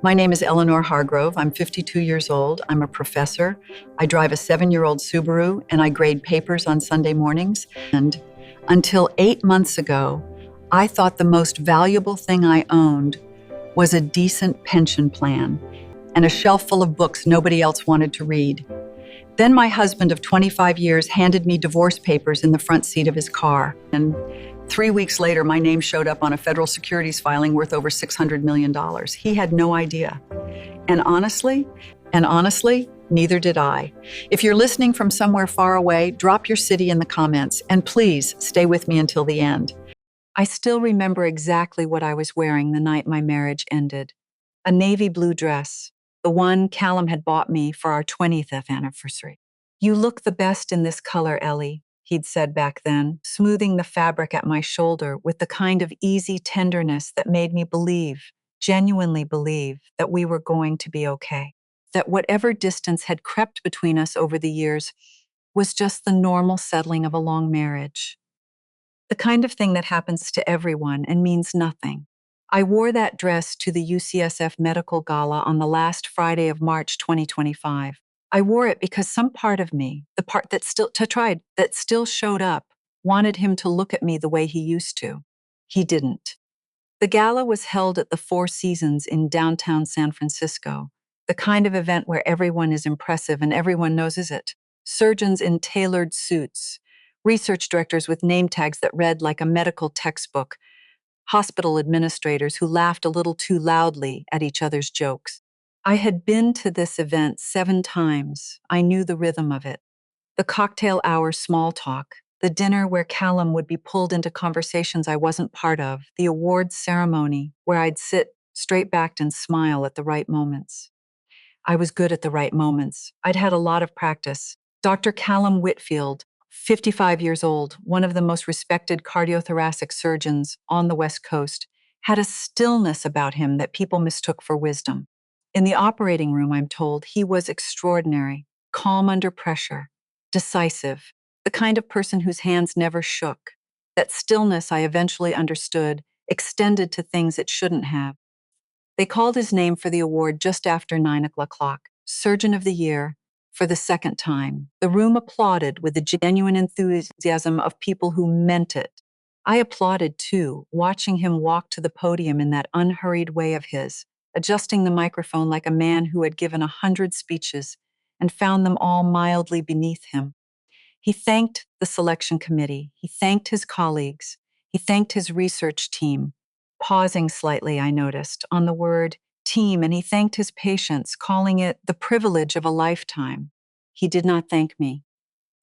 My name is Eleanor Hargrove. I'm 52 years old. I'm a professor. I drive a 7-year-old Subaru and I grade papers on Sunday mornings. And until 8 months ago, I thought the most valuable thing I owned was a decent pension plan and a shelf full of books nobody else wanted to read. Then my husband of 25 years handed me divorce papers in the front seat of his car. And 3 weeks later, my name showed up on a federal securities filing worth over $600 million. He had no idea. And honestly, neither did I. If you're listening from somewhere far away, drop your city in the comments, and please stay with me until the end. I still remember exactly what I was wearing the night my marriage ended. A navy blue dress, the one Callum had bought me for our 20th anniversary. "You look the best in this color, Ellie," he'd said back then, smoothing the fabric at my shoulder with the kind of easy tenderness that made me believe, genuinely believe, that we were going to be okay. That whatever distance had crept between us over the years was just the normal settling of a long marriage. The kind of thing that happens to everyone and means nothing. I wore that dress to the UCSF Medical Gala on the last Friday of March 2025. I wore it because some part of me, the part that still showed up, wanted him to look at me the way he used to. He didn't. The gala was held at the Four Seasons in downtown San Francisco, the kind of event where everyone is impressive and everyone knows it. Surgeons in tailored suits, research directors with name tags that read like a medical textbook, hospital administrators who laughed a little too loudly at each other's jokes. I had been to this event 7 times. I knew the rhythm of it. The cocktail hour small talk, the dinner where Callum would be pulled into conversations I wasn't part of, the awards ceremony where I'd sit straight-backed and smile at the right moments. I was good at the right moments. I'd had a lot of practice. Dr. Callum Whitfield, 55 years old, one of the most respected cardiothoracic surgeons on the West Coast, had a stillness about him that people mistook for wisdom. In the operating room, I'm told, he was extraordinary, calm under pressure, decisive, the kind of person whose hands never shook. That stillness, I eventually understood, extended to things it shouldn't have. They called his name for the award just after 9 o'clock, Surgeon of the Year, for the second time. The room applauded with the genuine enthusiasm of people who meant it. I applauded too, watching him walk to the podium in that unhurried way of his, adjusting the microphone like a man who had given 100 speeches and found them all mildly beneath him. He thanked the selection committee. He thanked his colleagues. He thanked his research team. Pausing slightly, I noticed, on the word team, and he thanked his patients, calling it the privilege of a lifetime. He did not thank me.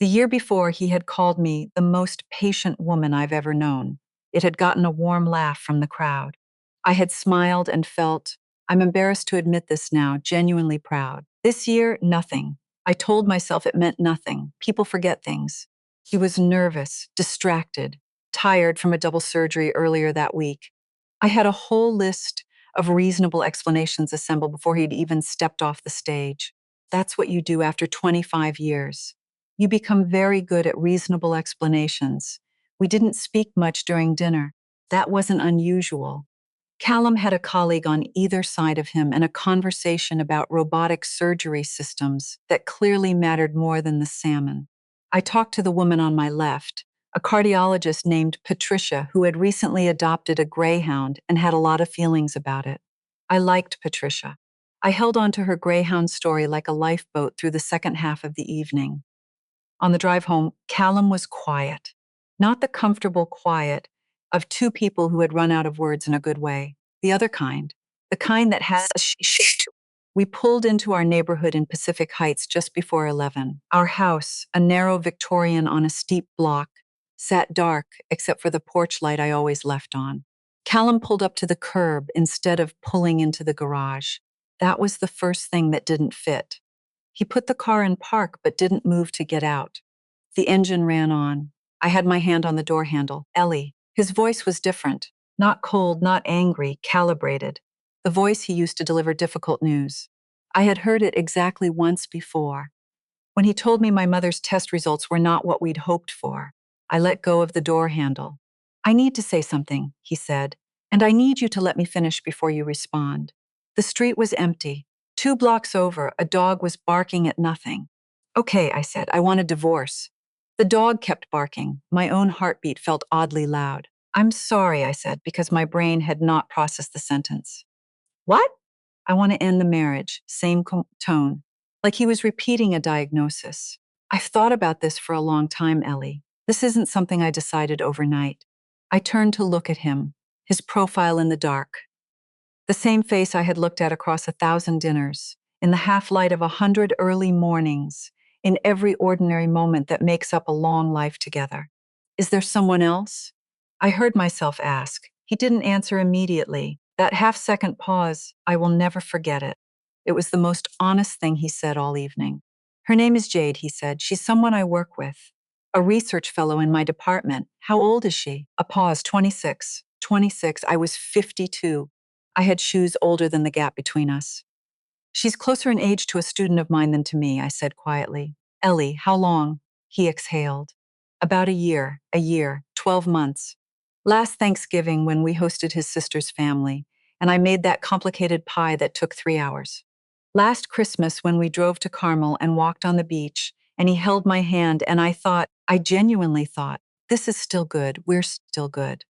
The year before, he had called me the most patient woman I've ever known. It had gotten a warm laugh from the crowd. I had smiled and felt, I'm embarrassed to admit this now, genuinely proud. This year, nothing. I told myself it meant nothing. People forget things. He was nervous, distracted, tired from a double surgery earlier that week. I had a whole list of reasonable explanations assembled before he'd even stepped off the stage. That's what you do after 25 years. You become very good at reasonable explanations. We didn't speak much during dinner. That wasn't unusual. Callum had a colleague on either side of him and a conversation about robotic surgery systems that clearly mattered more than the salmon. I talked to the woman on my left, a cardiologist named Patricia who had recently adopted a greyhound and had a lot of feelings about it. I liked Patricia. I held on to her greyhound story like a lifeboat through the second half of the evening. On the drive home, Callum was quiet. Not the comfortable quiet of two people who had run out of words in a good way. The other kind. The kind that has a shake to it. We pulled into our neighborhood in Pacific Heights just before 11. Our house, a narrow Victorian on a steep block, sat dark except for the porch light I always left on. Callum pulled up to the curb instead of pulling into the garage. That was the first thing that didn't fit. He put the car in park but didn't move to get out. The engine ran on. I had my hand on the door handle. Ellie. His voice was different. Not cold, not angry, calibrated. The voice he used to deliver difficult news. I had heard it exactly once before. When he told me my mother's test results were not what we'd hoped for, I let go of the door handle. I need to say something, he said, and I need you to let me finish before you respond. The street was empty. 2 blocks over, a dog was barking at nothing. Okay, I said, I want a divorce. The dog kept barking. My own heartbeat felt oddly loud. I'm sorry, I said, because my brain had not processed the sentence. What? I want to end the marriage. Same tone. Like he was repeating a diagnosis. I've thought about this for a long time, Ellie. This isn't something I decided overnight. I turned to look at him, his profile in the dark. The same face I had looked at across 1,000 dinners, in the half-light of 100 early mornings, in every ordinary moment that makes up a long life together. Is there someone else? I heard myself ask. He didn't answer immediately. That half-second pause, I will never forget it. It was the most honest thing he said all evening. Her name is Jade, he said. She's someone I work with. A research fellow in my department. How old is she? A pause, 26. 26, I was 52. I had shoes older than the gap between us. She's closer in age to a student of mine than to me, I said quietly. Ellie, how long? He exhaled. About a year, 12 months. Last Thanksgiving when we hosted his sister's family, and I made that complicated pie that took 3 hours. Last Christmas when we drove to Carmel and walked on the beach, and he held my hand and I genuinely thought, this is still good, we're still good.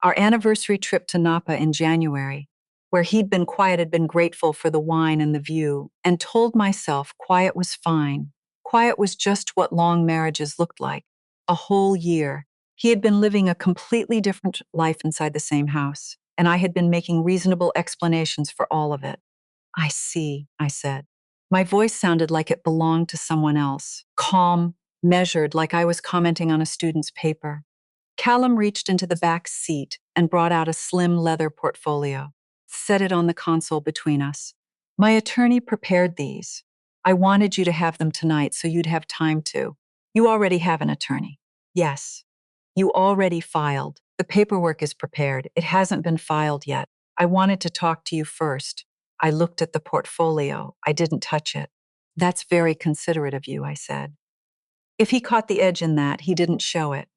Our anniversary trip to Napa in January, where he'd been quiet, had been grateful for the wine and the view, and told myself quiet was fine. Quiet was just what long marriages looked like. A whole year. He had been living a completely different life inside the same house, and I had been making reasonable explanations for all of it. I see, I said. My voice sounded like it belonged to someone else, calm, measured, like I was commenting on a student's paper. Callum reached into the back seat and brought out a slim leather portfolio, set it on the console between us. My attorney prepared these. I wanted you to have them tonight so you'd have time to. You already have an attorney. Yes. You already filed. The paperwork is prepared. It hasn't been filed yet. I wanted to talk to you first. I looked at the portfolio. I didn't touch it. That's very considerate of you, I said. If he caught the edge in that, he didn't show it.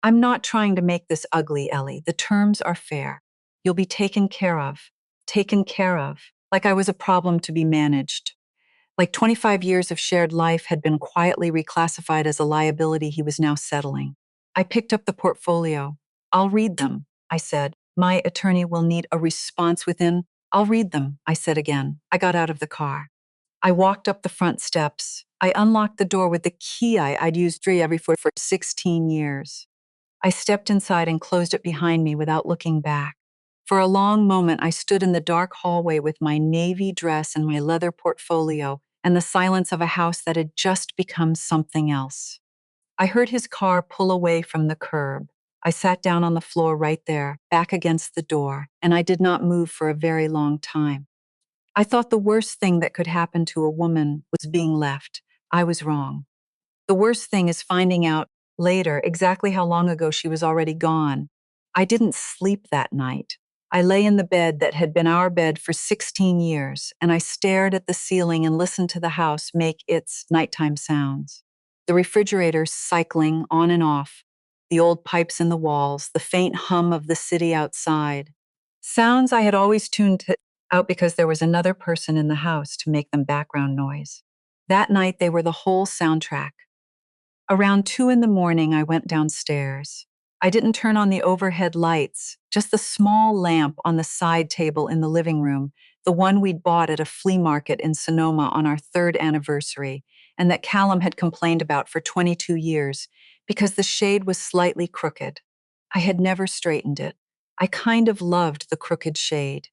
I'm not trying to make this ugly, Ellie. The terms are fair. You'll be taken care of. Taken care of. Like I was a problem to be managed. Like 25 years of shared life had been quietly reclassified as a liability he was now settling. I picked up the portfolio. I'll read them, I said. My attorney will need a response within. I'll read them, I said again. I got out of the car. I walked up the front steps. I unlocked the door with the key I'd used every foot for 16 years. I stepped inside and closed it behind me without looking back. For a long moment, I stood in the dark hallway with my navy dress and my leather portfolio and the silence of a house that had just become something else. I heard his car pull away from the curb. I sat down on the floor right there, back against the door, and I did not move for a very long time. I thought the worst thing that could happen to a woman was being left. I was wrong. The worst thing is finding out later exactly how long ago she was already gone. I didn't sleep that night. I lay in the bed that had been our bed for 16 years, and I stared at the ceiling and listened to the house make its nighttime sounds. The refrigerator cycling on and off, the old pipes in the walls, the faint hum of the city outside. Sounds I had always tuned out because there was another person in the house to make them background noise. That night, they were the whole soundtrack. Around 2 a.m, I went downstairs. I didn't turn on the overhead lights, just the small lamp on the side table in the living room, the one we'd bought at a flea market in Sonoma on our 3rd anniversary, and that Callum had complained about for 22 years, because the shade was slightly crooked. I had never straightened it. I kind of loved the crooked shade.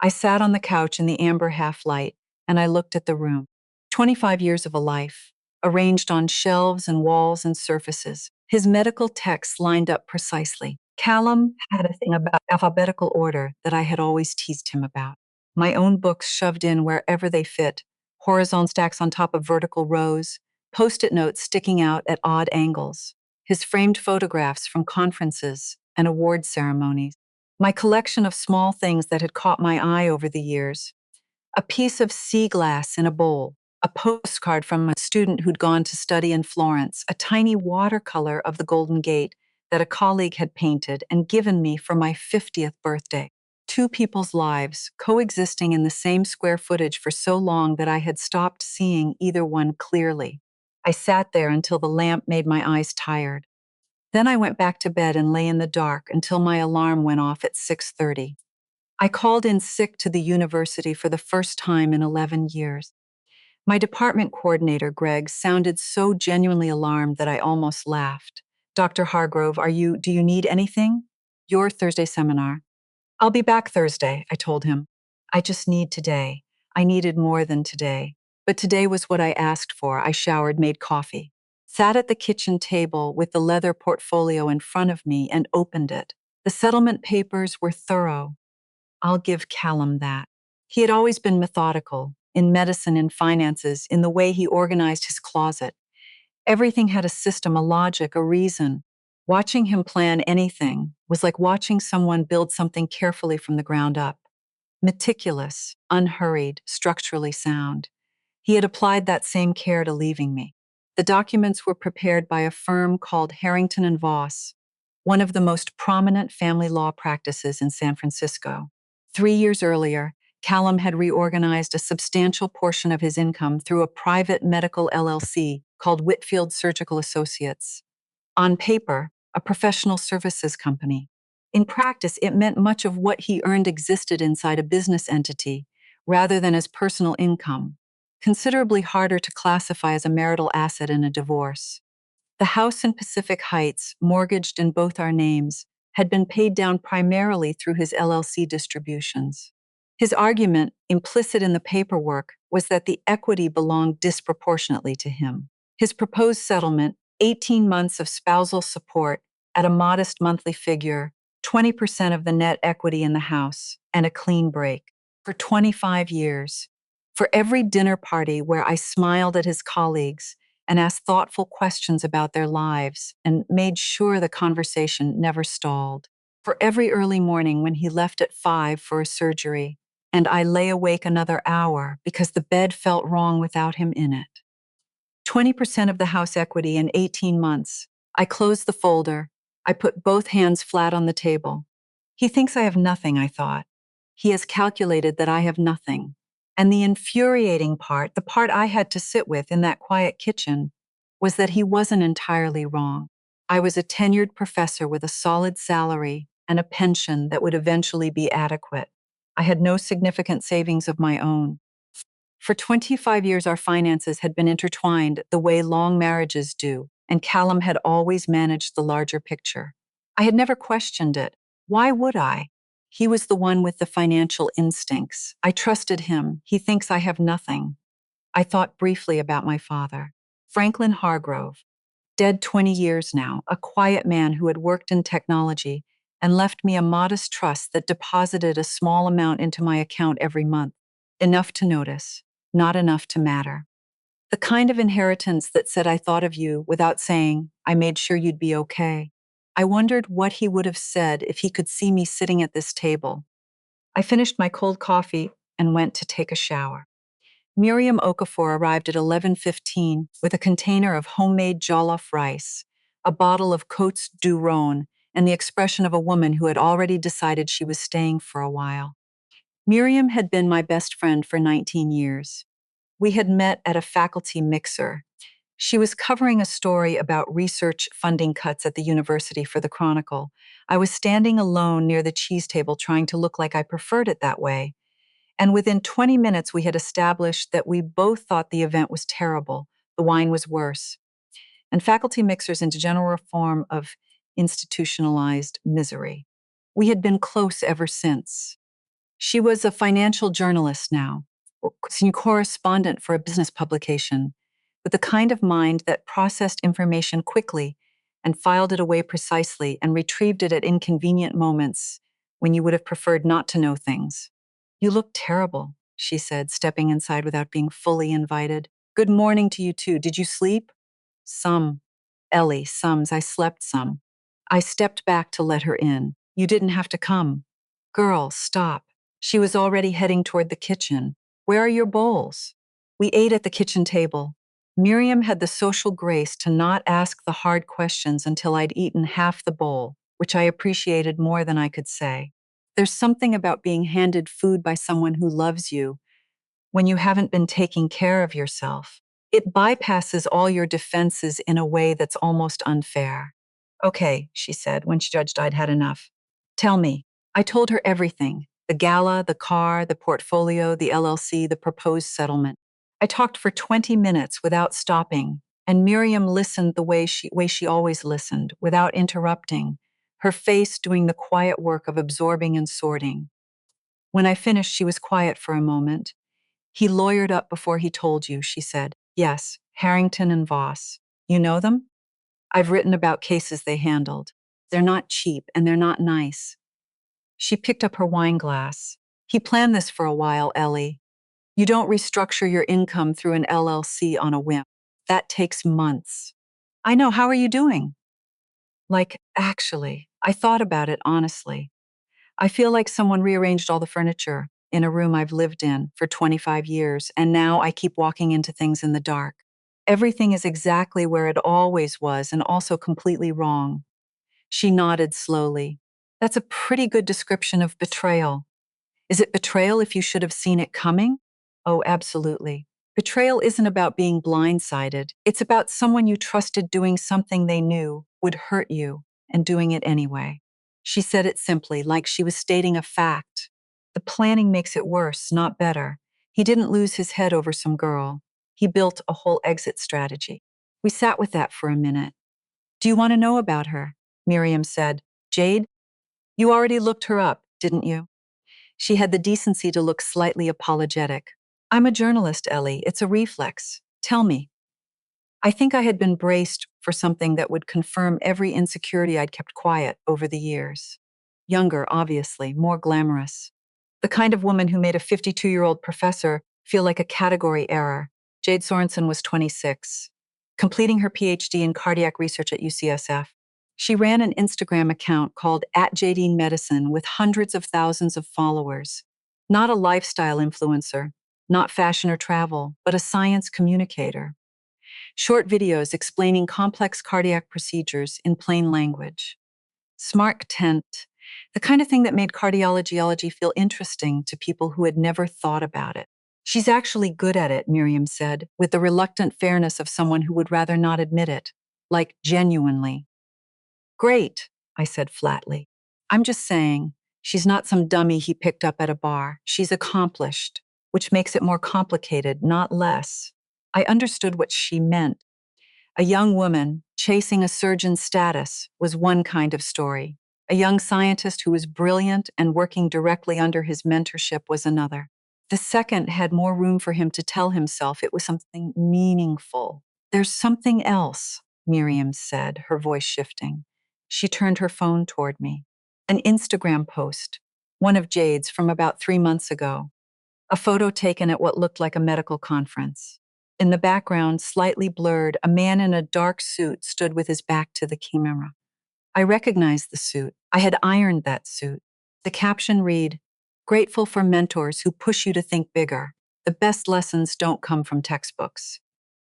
I sat on the couch in the amber half-light, and I looked at the room. 25 years of a life, arranged on shelves and walls and surfaces. His medical texts lined up precisely. Callum had a thing about alphabetical order that I had always teased him about. My own books shoved in wherever they fit, horizontal stacks on top of vertical rows, post-it notes sticking out at odd angles. His framed photographs from conferences and award ceremonies. My collection of small things that had caught my eye over the years. A piece of sea glass in a bowl, a postcard from a student who'd gone to study in Florence, a tiny watercolor of the Golden Gate that a colleague had painted and given me for my 50th birthday. Two people's lives coexisting in the same square footage for so long that I had stopped seeing either one clearly. I sat there until the lamp made my eyes tired. Then I went back to bed and lay in the dark until my alarm went off at 6:30. I called in sick to the university for the first time in 11 years. My department coordinator, Greg, sounded so genuinely alarmed that I almost laughed. Dr. Hargrove, do you need anything? Your Thursday seminar. I'll be back Thursday, I told him. I just need today. I needed more than today. But today was what I asked for. I showered, made coffee, sat at the kitchen table with the leather portfolio in front of me and opened it. The settlement papers were thorough. I'll give Callum that. He had always been methodical, in medicine and finances, in the way he organized his closet. Everything had a system, a logic, a reason. Watching him plan anything was like watching someone build something carefully from the ground up. Meticulous, unhurried, structurally sound. He had applied that same care to leaving me. The documents were prepared by a firm called Harrington and Voss, one of the most prominent family law practices in San Francisco. 3 years earlier, Callum had reorganized a substantial portion of his income through a private medical LLC called Whitfield Surgical Associates. On paper, a professional services company. In practice, it meant much of what he earned existed inside a business entity rather than as personal income, considerably harder to classify as a marital asset in a divorce. The house in Pacific Heights, mortgaged in both our names, had been paid down primarily through his LLC distributions. His argument, implicit in the paperwork, was that the equity belonged disproportionately to him. His proposed settlement, 18 months of spousal support at a modest monthly figure, 20% of the net equity in the house, and a clean break. For 25 years. For every dinner party where I smiled at his colleagues and asked thoughtful questions about their lives and made sure the conversation never stalled. For every early morning when he left at 5 for a surgery, and I lay awake another hour because the bed felt wrong without him in it. 20% of the house equity in 18 months. I closed the folder. I put both hands flat on the table. He thinks I have nothing, I thought. He has calculated that I have nothing. And the infuriating part, the part I had to sit with in that quiet kitchen, was that he wasn't entirely wrong. I was a tenured professor with a solid salary and a pension that would eventually be adequate. I had no significant savings of my own. For 25 years, our finances had been intertwined the way long marriages do, and Callum had always managed the larger picture. I had never questioned it. Why would I? He was the one with the financial instincts. I trusted him. He thinks I have nothing. I thought briefly about my father, Franklin Hargrove, dead 20 years now, a quiet man who had worked in technology and left me a modest trust that deposited a small amount into my account every month, enough to notice, not enough to matter. The kind of inheritance that said I thought of you without saying I made sure you'd be okay. I wondered what he would have said if he could see me sitting at this table. I finished my cold coffee and went to take a shower. Miriam Okafor arrived at 11:15 with a container of homemade jollof rice, a bottle of Côtes du Rhône, and the expression of a woman who had already decided she was staying for a while. Miriam had been my best friend for 19 years. We had met at a faculty mixer. She was covering a story about research funding cuts at the university for the Chronicle. I was standing alone near the cheese table trying to look like I preferred it that way. And within 20 minutes, we had established that we both thought the event was terrible. The wine was worse. And faculty mixers into general form of institutionalized misery. We had been close ever since. She was a financial journalist now, senior correspondent for a business publication, with the kind of mind that processed information quickly and filed it away precisely and retrieved it at inconvenient moments when you would have preferred not to know things. You look terrible, she said, stepping inside without being fully invited. Good morning to you too. Did you sleep? Some. Ellie, sums. I slept some. I stepped back to let her in. You didn't have to come. Girl, stop. She was already heading toward the kitchen. Where are your bowls? We ate at the kitchen table. Miriam had the social grace to not ask the hard questions until I'd eaten half the bowl, which I appreciated more than I could say. There's something about being handed food by someone who loves you when you haven't been taking care of yourself. It bypasses all your defenses in a way that's almost unfair. Okay, she said when she judged I'd had enough. Tell me. I told her everything: the gala, the car, the portfolio, the LLC, the proposed settlement. I talked for 20 minutes without stopping, and Miriam listened the way she always listened, without interrupting, her face doing the quiet work of absorbing and sorting. When I finished, she was quiet for a moment. He lawyered up before he told you, she said. Yes, Harrington and Voss. You know them? I've written about cases they handled. They're not cheap and they're not nice. She picked up her wine glass. He planned this for a while, Ellie. You don't restructure your income through an LLC on a whim. That takes months. I know. How are you doing? Like, actually, I thought about it honestly. I feel like someone rearranged all the furniture in a room I've lived in for 25 years, and now I keep walking into things in the dark. Everything is exactly where it always was and also completely wrong. She nodded slowly. That's a pretty good description of betrayal. Is it betrayal if you should have seen it coming? Oh, absolutely. Betrayal isn't about being blindsided. It's about someone you trusted doing something they knew would hurt you and doing it anyway. She said it simply, like she was stating a fact. The planning makes it worse, not better. He didn't lose his head over some girl. He built a whole exit strategy. We sat with that for a minute. Do you want to know about her? Miriam said. Jade, you already looked her up, didn't you? She had the decency to look slightly apologetic. I'm a journalist, Ellie. It's a reflex. Tell me. I think I had been braced for something that would confirm every insecurity I'd kept quiet over the years. Younger, obviously, more glamorous. The kind of woman who made a 52-year-old professor feel like a category error. Jade Sorensen was 26, completing her PhD in cardiac research at UCSF. She ran an Instagram account called @JadeenMedicine with hundreds of thousands of followers. Not a lifestyle influencer, not fashion or travel, but a science communicator. Short videos explaining complex cardiac procedures in plain language. Smart content, the kind of thing that made cardiology feel interesting to people who had never thought about it. She's actually good at it, Miriam said, with the reluctant fairness of someone who would rather not admit it. Like, genuinely. Great, I said flatly. I'm just saying, she's not some dummy he picked up at a bar. She's accomplished, which makes it more complicated, not less. I understood what she meant. A young woman chasing a surgeon's status was one kind of story. A young scientist who was brilliant and working directly under his mentorship was another. The second had more room for him to tell himself it was something meaningful. There's something else, Miriam said, her voice shifting. She turned her phone toward me. An Instagram post, one of Jade's from about 3 months ago. A photo taken at what looked like a medical conference. In the background, slightly blurred, a man in a dark suit stood with his back to the camera. I recognized the suit. I had ironed that suit. The caption read, "Grateful for mentors who push you to think bigger. The best lessons don't come from textbooks."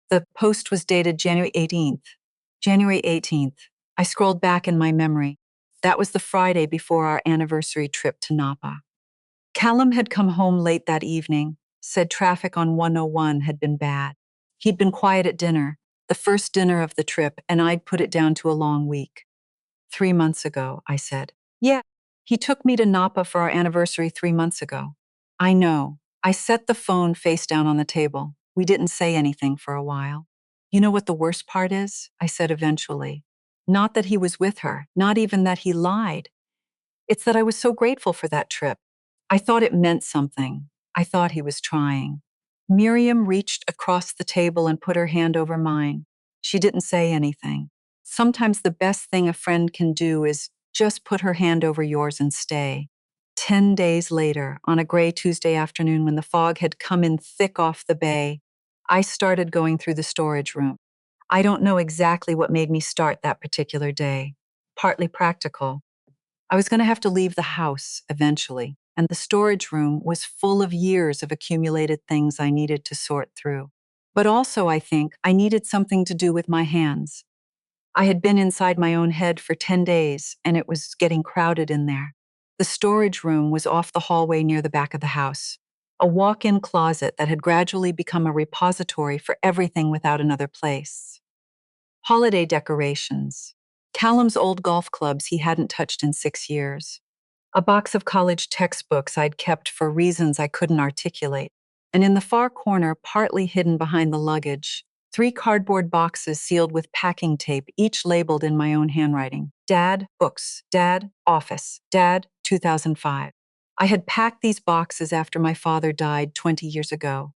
The post was dated January 18th. January 18th. I scrolled back in my memory. That was the Friday before our anniversary trip to Napa. Callum had come home late that evening, said traffic on 101 had been bad. He'd been quiet at dinner, the first dinner of the trip, and I'd put it down to a long week. 3 months ago, I said. Yeah, he took me to Napa for our anniversary 3 months ago. I know. I set the phone face down on the table. We didn't say anything for a while. You know what the worst part is? I said eventually. Not that he was with her, not even that he lied. It's that I was so grateful for that trip. I thought it meant something. I thought he was trying. Miriam reached across the table and put her hand over mine. She didn't say anything. Sometimes the best thing a friend can do is just put her hand over yours and stay. 10 days later, on a gray Tuesday afternoon when the fog had come in thick off the bay, I started going through the storage room. I don't know exactly what made me start that particular day. Partly practical. I was going to have to leave the house eventually, and the storage room was full of years of accumulated things I needed to sort through. But also, I think, I needed something to do with my hands. I had been inside my own head for 10 days, and it was getting crowded in there. The storage room was off the hallway near the back of the house, a walk-in closet that had gradually become a repository for everything without another place. Holiday decorations, Callum's old golf clubs he hadn't touched in 6 years, a box of college textbooks I'd kept for reasons I couldn't articulate, and in the far corner, partly hidden behind the luggage, 3 cardboard boxes sealed with packing tape, each labeled in my own handwriting. Dad, books. Dad, office. Dad, 2005. I had packed these boxes after my father died 20 years ago.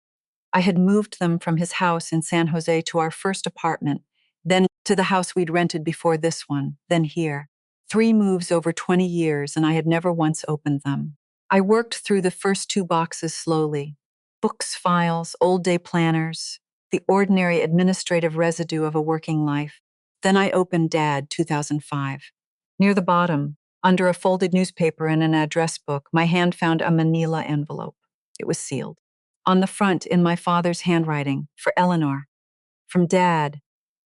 I had moved them from his house in San Jose to our first apartment, then to the house we'd rented before this one, then here. 3 moves over 20 years, and I had never once opened them. I worked through the first 2 boxes slowly. Books, files, old day planners, the ordinary administrative residue of a working life. Then I opened Dad, 2005. Near the bottom, under a folded newspaper and an address book, my hand found a manila envelope. It was sealed. On the front, in my father's handwriting, for Eleanor. From Dad.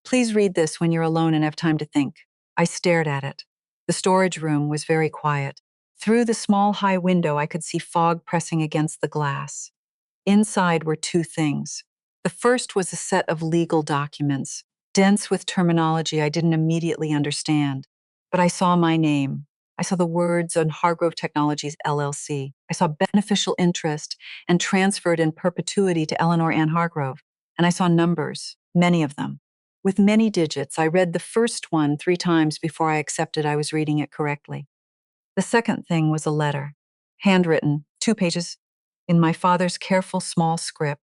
Please read this when you're alone and have time to think. I stared at it. The storage room was very quiet. Through the small high window, I could see fog pressing against the glass. Inside were 2 things. The first was a set of legal documents, dense with terminology I didn't immediately understand. But I saw my name. I saw the words on Hargrove Technologies, LLC. I saw beneficial interest and transferred in perpetuity to Eleanor Ann Hargrove. And I saw numbers, many of them. With many digits, I read the first one 3 times before I accepted I was reading it correctly. The second thing was a letter, handwritten, 2 pages, in my father's careful small script.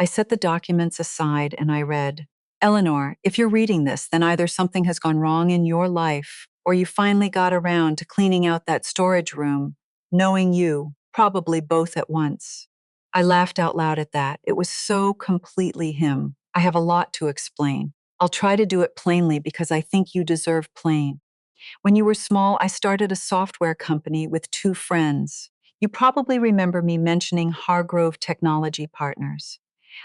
I set the documents aside and I read, Eleanor, if you're reading this, then either something has gone wrong in your life or you finally got around to cleaning out that storage room, knowing you, probably both at once. I laughed out loud at that. It was so completely him. I have a lot to explain. I'll try to do it plainly because I think you deserve plain. When you were small, I started a software company with 2 friends. You probably remember me mentioning Hargrove Technology Partners.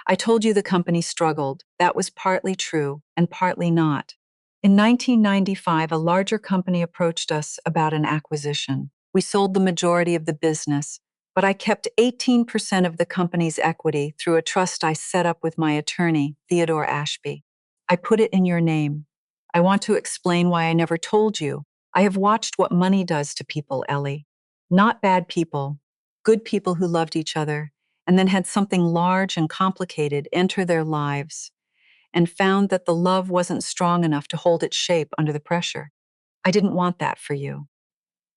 I told you the company struggled. That was partly true and partly not. In 1995, a larger company approached us about an acquisition. We sold the majority of the business, but I kept 18% of the company's equity through a trust I set up with my attorney, Theodore Ashby. I put it in your name. I want to explain why I never told you. I have watched what money does to people, Ellie. Not bad people, good people who loved each other, and then had something large and complicated enter their lives, and found that the love wasn't strong enough to hold its shape under the pressure. I didn't want that for you.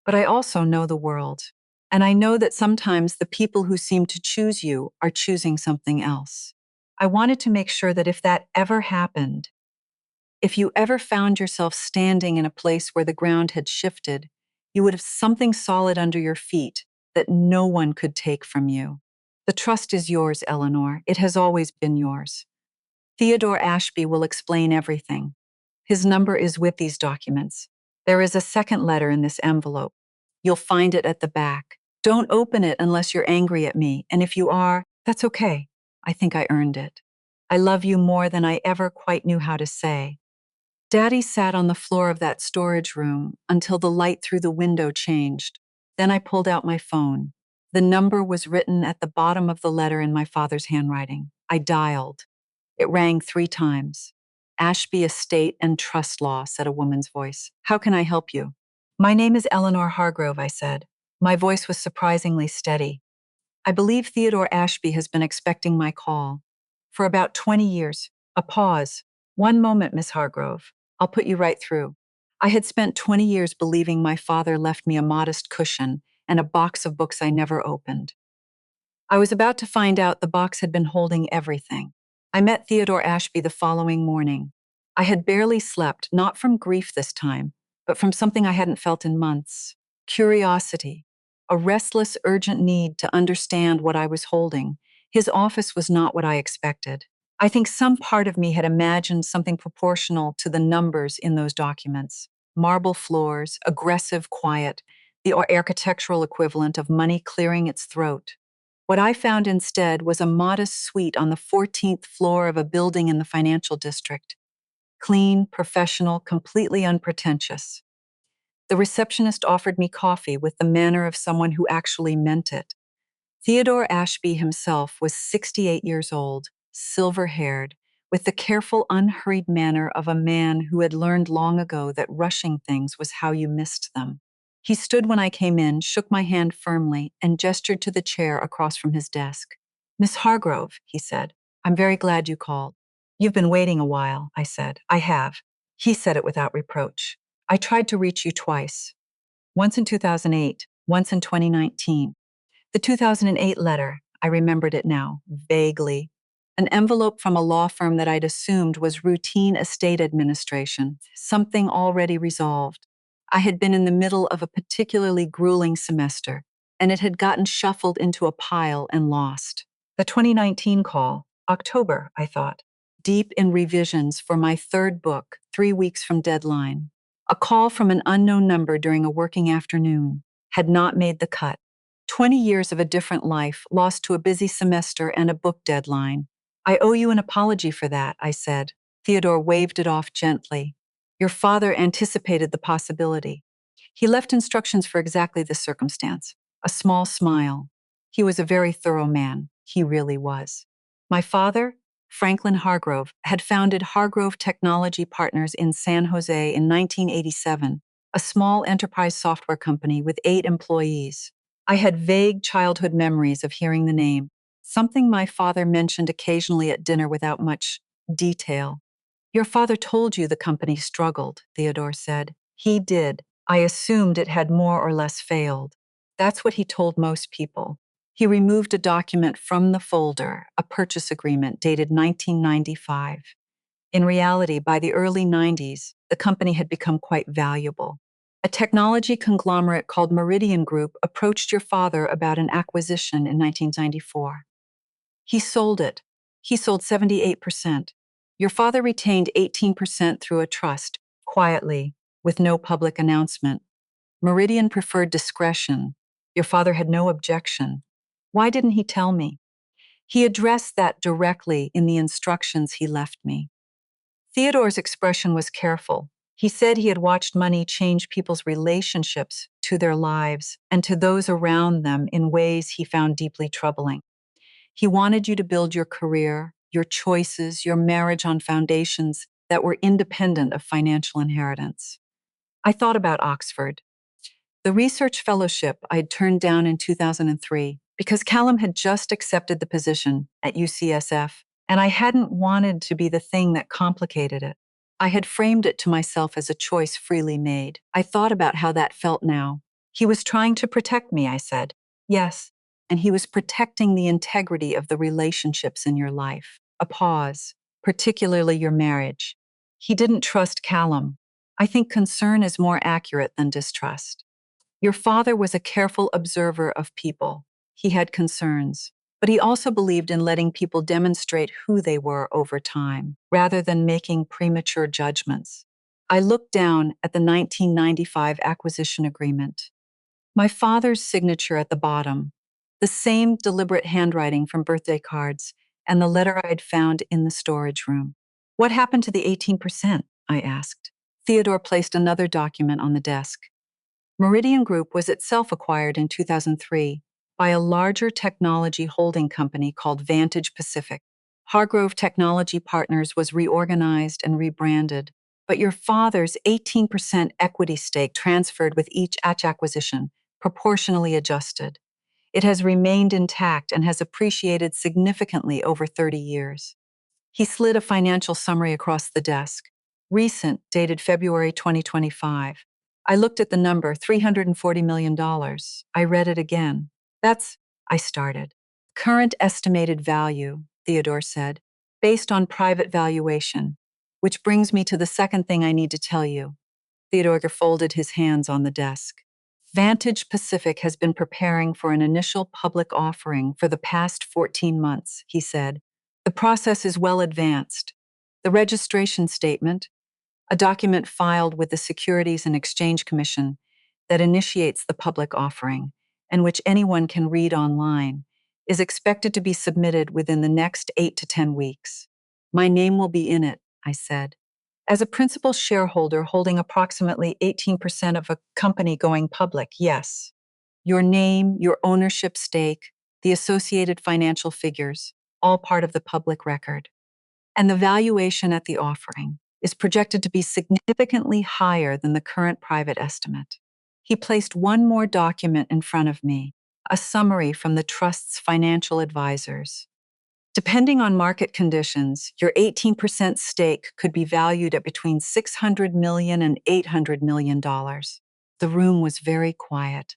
But I also know the world, and I know that sometimes the people who seem to choose you are choosing something else. I wanted to make sure that if that ever happened, if you ever found yourself standing in a place where the ground had shifted, you would have something solid under your feet that no one could take from you. The trust is yours, Eleanor. It has always been yours. Theodore Ashby will explain everything. His number is with these documents. There is a second letter in this envelope. You'll find it at the back. Don't open it unless you're angry at me, and if you are, that's okay. I think I earned it. I love you more than I ever quite knew how to say. Daddy sat on the floor of that storage room until the light through the window changed. Then I pulled out my phone. The number was written at the bottom of the letter in my father's handwriting. I dialed. It rang 3 times. Ashby Estate and Trust Law, said a woman's voice. How can I help you? My name is Eleanor Hargrove, I said. My voice was surprisingly steady. I believe Theodore Ashby has been expecting my call. For about 20 years. A pause. One moment, Miss Hargrove. I'll put you right through. I had spent 20 years believing my father left me a modest cushion and a box of books I never opened. I was about to find out the box had been holding everything. I met Theodore Ashby the following morning. I had barely slept, not from grief this time, but from something I hadn't felt in months. Curiosity. A restless, urgent need to understand what I was holding. His office was not what I expected. I think some part of me had imagined something proportional to the numbers in those documents. Marble floors, aggressive quiet, the architectural equivalent of money clearing its throat. What I found instead was a modest suite on the 14th floor of a building in the financial district. Clean, professional, completely unpretentious. The receptionist offered me coffee with the manner of someone who actually meant it. Theodore Ashby himself was 68 years old, silver-haired, with the careful, unhurried manner of a man who had learned long ago that rushing things was how you missed them. He stood when I came in, shook my hand firmly, and gestured to the chair across from his desk. "Miss Hargrove," he said, "I'm very glad you called." "You've been waiting a while," I said. "I have." He said it without reproach. "I tried to reach you twice. Once in 2008, once in 2019. The 2008 letter, I remembered it now, vaguely. An envelope from a law firm that I'd assumed was routine estate administration, something already resolved. I had been in the middle of a particularly grueling semester, and it had gotten shuffled into a pile and lost. The 2019 call, October, I thought, deep in revisions for my third book, 3 weeks from deadline. A call from an unknown number during a working afternoon had not made the cut. 20 years of a different life lost to a busy semester and a book deadline. "I owe you an apology for that," I said. Theodore waved it off gently. "Your father anticipated the possibility. He left instructions for exactly this circumstance." A small smile. He was a very thorough man. He really was. My father, Franklin Hargrove, had founded Hargrove Technology Partners in San Jose in 1987, a small enterprise software company with 8 employees. I had vague childhood memories of hearing the name, something my father mentioned occasionally at dinner without much detail. "Your father told you the company struggled," Theodore said. "He did. I assumed it had more or less failed. That's what he told most people." He removed a document from the folder, a purchase agreement dated 1995. In reality, by the early 90s, the company had become quite valuable. A technology conglomerate called Meridian Group approached your father about an acquisition in 1994. He sold it. He sold 78%. Your father retained 18% through a trust, quietly, with no public announcement. Meridian preferred discretion. Your father had no objection. Why didn't he tell me? He addressed that directly in the instructions he left me. Theodore's expression was careful. He said he had watched money change people's relationships to their lives and to those around them in ways he found deeply troubling. He wanted you to build your career, your choices, your marriage on foundations that were independent of financial inheritance. I thought about Oxford. The research fellowship I had turned down in 2003 because Callum had just accepted the position at UCSF, and I hadn't wanted to be the thing that complicated it. I had framed it to myself as a choice freely made. I thought about how that felt now. He was trying to protect me, I said. Yes, and he was protecting the integrity of the relationships in your life. A pause, particularly your marriage. He didn't trust Callum. I think concern is more accurate than distrust. Your father was a careful observer of people. He had concerns, but he also believed in letting people demonstrate who they were over time, rather than making premature judgments. I looked down at the 1995 acquisition agreement. My father's signature at the bottom, the same deliberate handwriting from birthday cards, and the letter I'd found in the storage room. "What happened to the 18%?" I asked. Theodore placed another document on the desk. Meridian Group was itself acquired in 2003 by a larger technology holding company called Vantage Pacific. Hargrove Technology Partners was reorganized and rebranded, but your father's 18% equity stake transferred with each acquisition, proportionally adjusted. It has remained intact and has appreciated significantly over 30 years. He slid a financial summary across the desk. Recent, dated February 2025. I looked at the number, $340 million. I read it again. "That's," I started. "Current estimated value," Theodore said, "based on private valuation, which brings me to the second thing I need to tell you." Theodore folded his hands on the desk. "Vantage Pacific has been preparing for an initial public offering for the past 14 months, he said. The process is well advanced. The registration statement, a document filed with the Securities and Exchange Commission that initiates the public offering, and which anyone can read online, is expected to be submitted within the next 8 to 10 weeks. My name will be in it," I said. As a principal shareholder holding approximately 18% of a company going public, yes. Your name, your ownership stake, the associated financial figures, all part of the public record. And the valuation at the offering is projected to be significantly higher than the current private estimate. He placed one more document in front of me, a summary from the trust's financial advisors. Depending on market conditions, your 18% stake could be valued at between $600 million and $800 million. The room was very quiet.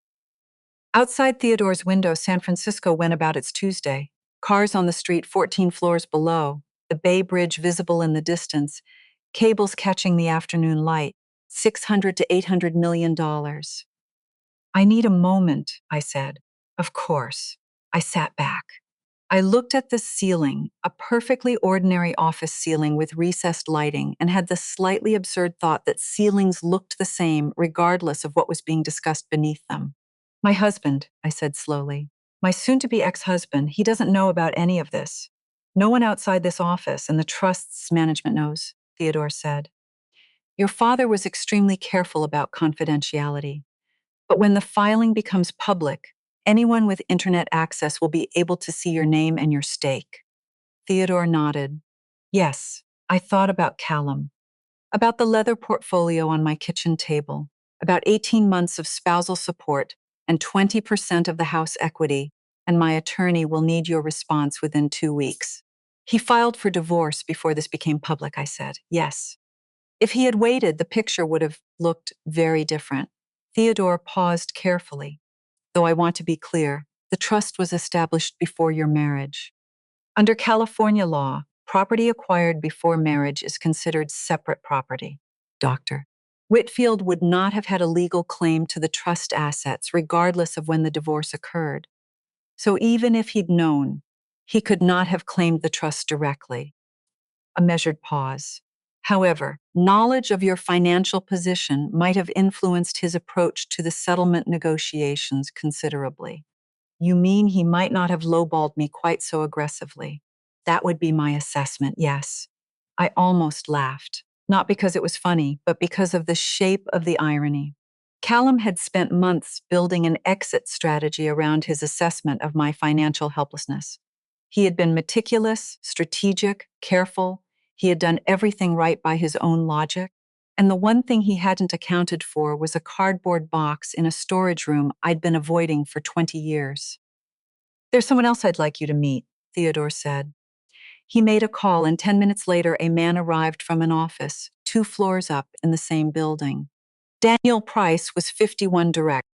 Outside Theodore's window, San Francisco went about its Tuesday. Cars on the street 14 floors below, the Bay Bridge visible in the distance, cables catching the afternoon light, $600 to $800 million. I need a moment, I said. Of course. I sat back. I looked at the ceiling, a perfectly ordinary office ceiling with recessed lighting, and had the slightly absurd thought that ceilings looked the same regardless of what was being discussed beneath them. My husband, I said slowly. My soon-to-be ex-husband, he doesn't know about any of this. No one outside this office and the trust's management knows, Theodore said. Your father was extremely careful about confidentiality. But when the filing becomes public, anyone with internet access will be able to see your name and your stake. Theodore nodded. Yes, I thought about Callum, about the leather portfolio on my kitchen table, about 18 months of spousal support and 20% of the house equity, and my attorney will need your response within 2 weeks. He filed for divorce before this became public, I said. Yes. If he had waited, the picture would have looked very different. Theodore paused carefully. Though I want to be clear, the trust was established before your marriage. Under California law, property acquired before marriage is considered separate property. Doctor. Whitfield would not have had a legal claim to the trust assets regardless of when the divorce occurred. So even if he'd known, he could not have claimed the trust directly. A measured pause. However, knowledge of your financial position might have influenced his approach to the settlement negotiations considerably. You mean he might not have lowballed me quite so aggressively? That would be my assessment, yes. I almost laughed, not because it was funny, but because of the shape of the irony. Callum had spent months building an exit strategy around his assessment of my financial helplessness. He had been meticulous, strategic, careful. He had done everything right by his own logic. And the one thing he hadn't accounted for was a cardboard box in a storage room I'd been avoiding for 20 years. There's someone else I'd like you to meet, Theodore said. He made a call, and 10 minutes later, a man arrived from an office 2 floors up in the same building. Daniel Price was 51 direct,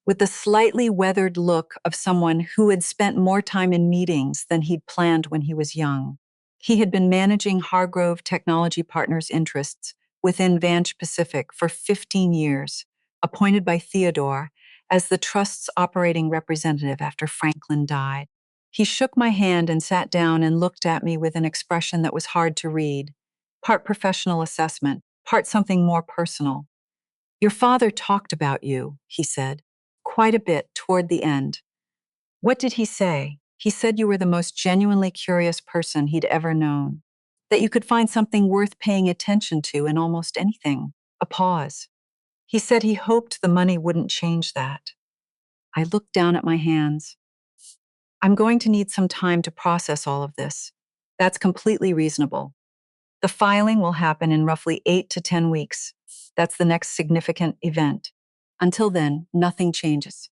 with the slightly weathered look of someone who had spent more time in meetings than he'd planned when he was young. He had been managing Hargrove Technology Partners' interests within Vanch Pacific for 15 years, appointed by Theodore as the trust's operating representative after Franklin died. He shook my hand and sat down and looked at me with an expression that was hard to read, part professional assessment, part something more personal. Your father talked about you, he said, quite a bit toward the end. What did he say? He said you were the most genuinely curious person he'd ever known, that you could find something worth paying attention to in almost anything. A pause. He said he hoped the money wouldn't change that. I looked down at my hands. I'm going to need some time to process all of this. That's completely reasonable. The filing will happen in roughly 8 to 10 weeks. That's the next significant event. Until then, nothing changes.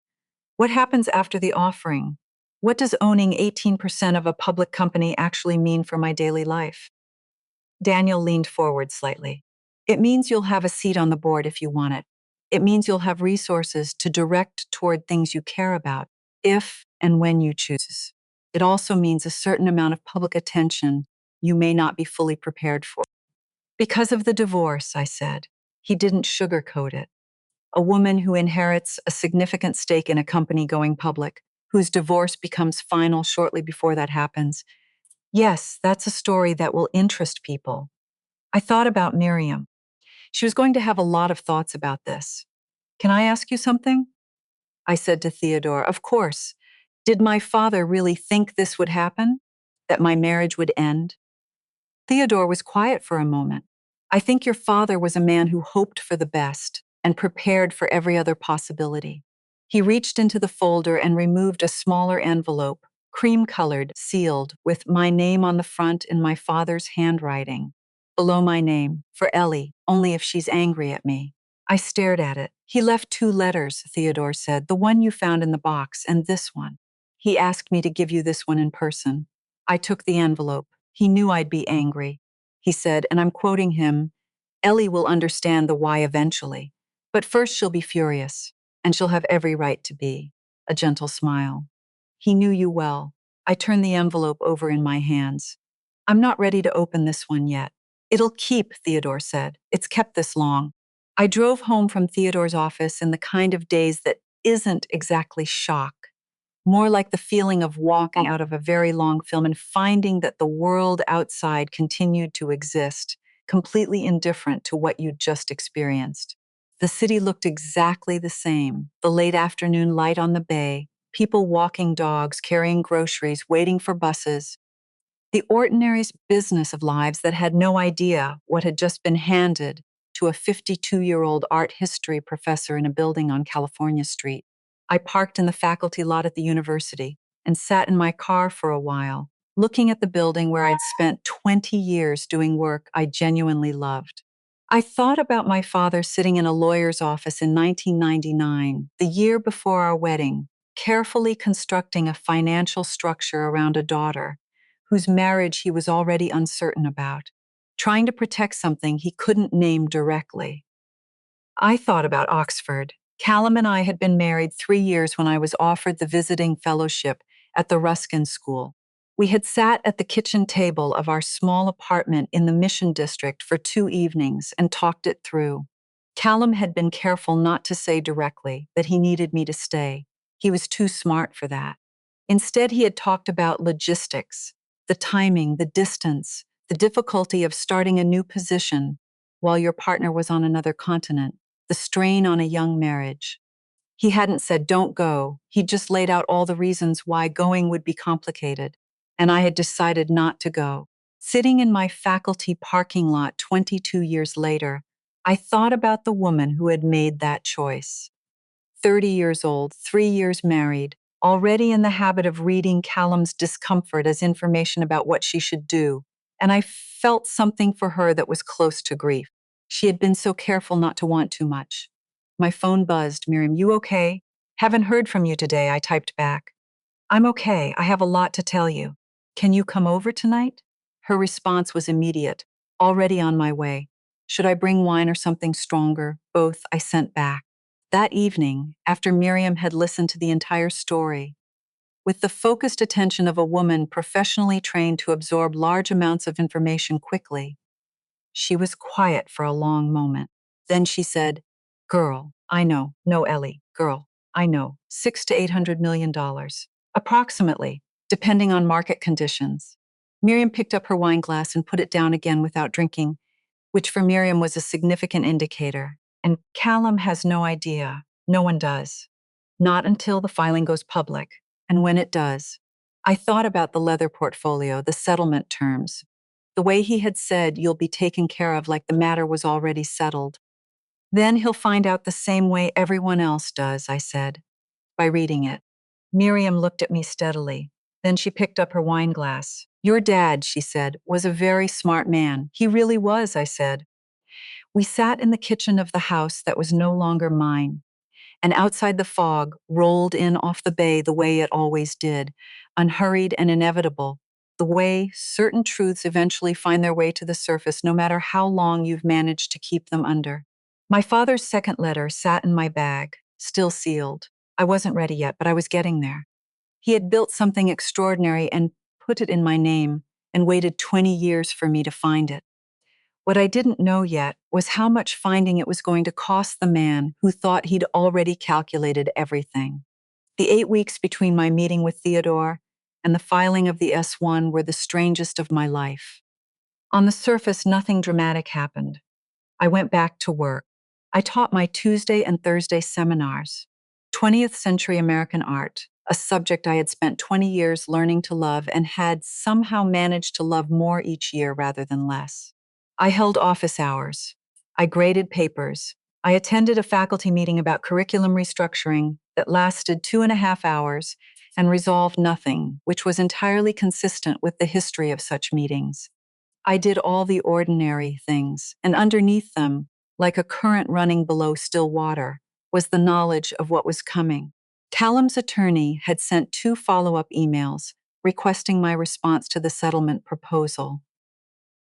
What happens after the offering? What does owning 18% of a public company actually mean for my daily life? Daniel leaned forward slightly. It means you'll have a seat on the board if you want it. It means you'll have resources to direct toward things you care about, if and when you choose. It also means a certain amount of public attention you may not be fully prepared for. Because of the divorce, I said. He didn't sugarcoat it. A woman who inherits a significant stake in a company going public, whose divorce becomes final shortly before that happens. Yes, that's a story that will interest people. I thought about Miriam. She was going to have a lot of thoughts about this. Can I ask you something? I said to Theodore, of course. Did my father really think this would happen? That my marriage would end? Theodore was quiet for a moment. I think your father was a man who hoped for the best and prepared for every other possibility. He reached into the folder and removed a smaller envelope, cream-colored, sealed, with my name on the front in my father's handwriting. Below my name, for Ellie, only if she's angry at me. I stared at it. He left 2 letters, Theodore said, the one you found in the box and this one. He asked me to give you this one in person. I took the envelope. He knew I'd be angry. He said, and I'm quoting him, Ellie will understand the why eventually, but first she'll be furious, and she'll have every right to be. A gentle smile. He knew you well. I turned the envelope over in my hands. I'm not ready to open this one yet. It'll keep, Theodore said. It's kept this long. I drove home from Theodore's office in the kind of daze that isn't exactly shock, more like the feeling of walking out of a very long film and finding that the world outside continued to exist, completely indifferent to what you'd just experienced. The city looked exactly the same, the late afternoon light on the bay, people walking dogs, carrying groceries, waiting for buses, the ordinary business of lives that had no idea what had just been handed to a 52-year-old art history professor in a building on California Street. I parked in the faculty lot at the university and sat in my car for a while, looking at the building where I'd spent 20 years doing work I genuinely loved. I thought about my father sitting in a lawyer's office in 1999, the year before our wedding, carefully constructing a financial structure around a daughter whose marriage he was already uncertain about, trying to protect something he couldn't name directly. I thought about Oxford. Callum and I had been married 3 years when I was offered the visiting fellowship at the Ruskin School. We had sat at the kitchen table of our small apartment in the Mission District for 2 evenings and talked it through. Callum had been careful not to say directly that he needed me to stay. He was too smart for that. Instead, he had talked about logistics, the timing, the distance, the difficulty of starting a new position while your partner was on another continent, the strain on a young marriage. He hadn't said, don't go. He'd just laid out all the reasons why going would be complicated, and I had decided not to go. Sitting in my faculty parking lot 22 years later, I thought about the woman who had made that choice. 30 years old, 3 years married, already in the habit of reading Callum's discomfort as information about what she should do, and I felt something for her that was close to grief. She had been so careful not to want too much. My phone buzzed. Miriam, you okay? Haven't heard from you today, I typed back. I'm okay. I have a lot to tell you. Can you come over tonight? Her response was immediate. Already on my way. Should I bring wine or something stronger? Both, I sent back. That evening, after Miriam had listened to the entire story, with the focused attention of a woman professionally trained to absorb large amounts of information quickly, she was quiet for a long moment. Then she said, Girl, I know. No, Ellie. Girl, I know. $600 to $800 million. Approximately, depending on market conditions. Miriam picked up her wine glass and put it down again without drinking, which for Miriam was a significant indicator. And Callum has no idea. No one does. Not until the filing goes public. And when it does, I thought about the leather portfolio, the settlement terms, the way he had said you'll be taken care of like the matter was already settled. Then he'll find out the same way everyone else does, I said, by reading it. Miriam looked at me steadily. Then she picked up her wine glass. Your dad, she said, was a very smart man. He really was, I said. We sat in the kitchen of the house that was no longer mine, and outside the fog rolled in off the bay the way it always did, unhurried and inevitable, the way certain truths eventually find their way to the surface no matter how long you've managed to keep them under. My father's second letter sat in my bag, still sealed. I wasn't ready yet, but I was getting there. He had built something extraordinary and put it in my name and waited 20 years for me to find it. What I didn't know yet was how much finding it was going to cost the man who thought he'd already calculated everything. The 8 weeks between my meeting with Theodore and the filing of the S1 were the strangest of my life. On the surface, nothing dramatic happened. I went back to work. I taught my Tuesday and Thursday seminars, 20th century American art, a subject I had spent 20 years learning to love and had somehow managed to love more each year rather than less. I held office hours. I graded papers. I attended a faculty meeting about curriculum restructuring that lasted 2.5 hours and resolved nothing, which was entirely consistent with the history of such meetings. I did all the ordinary things, and underneath them, like a current running below still water, was the knowledge of what was coming. Callum's attorney had sent 2 follow-up emails requesting my response to the settlement proposal.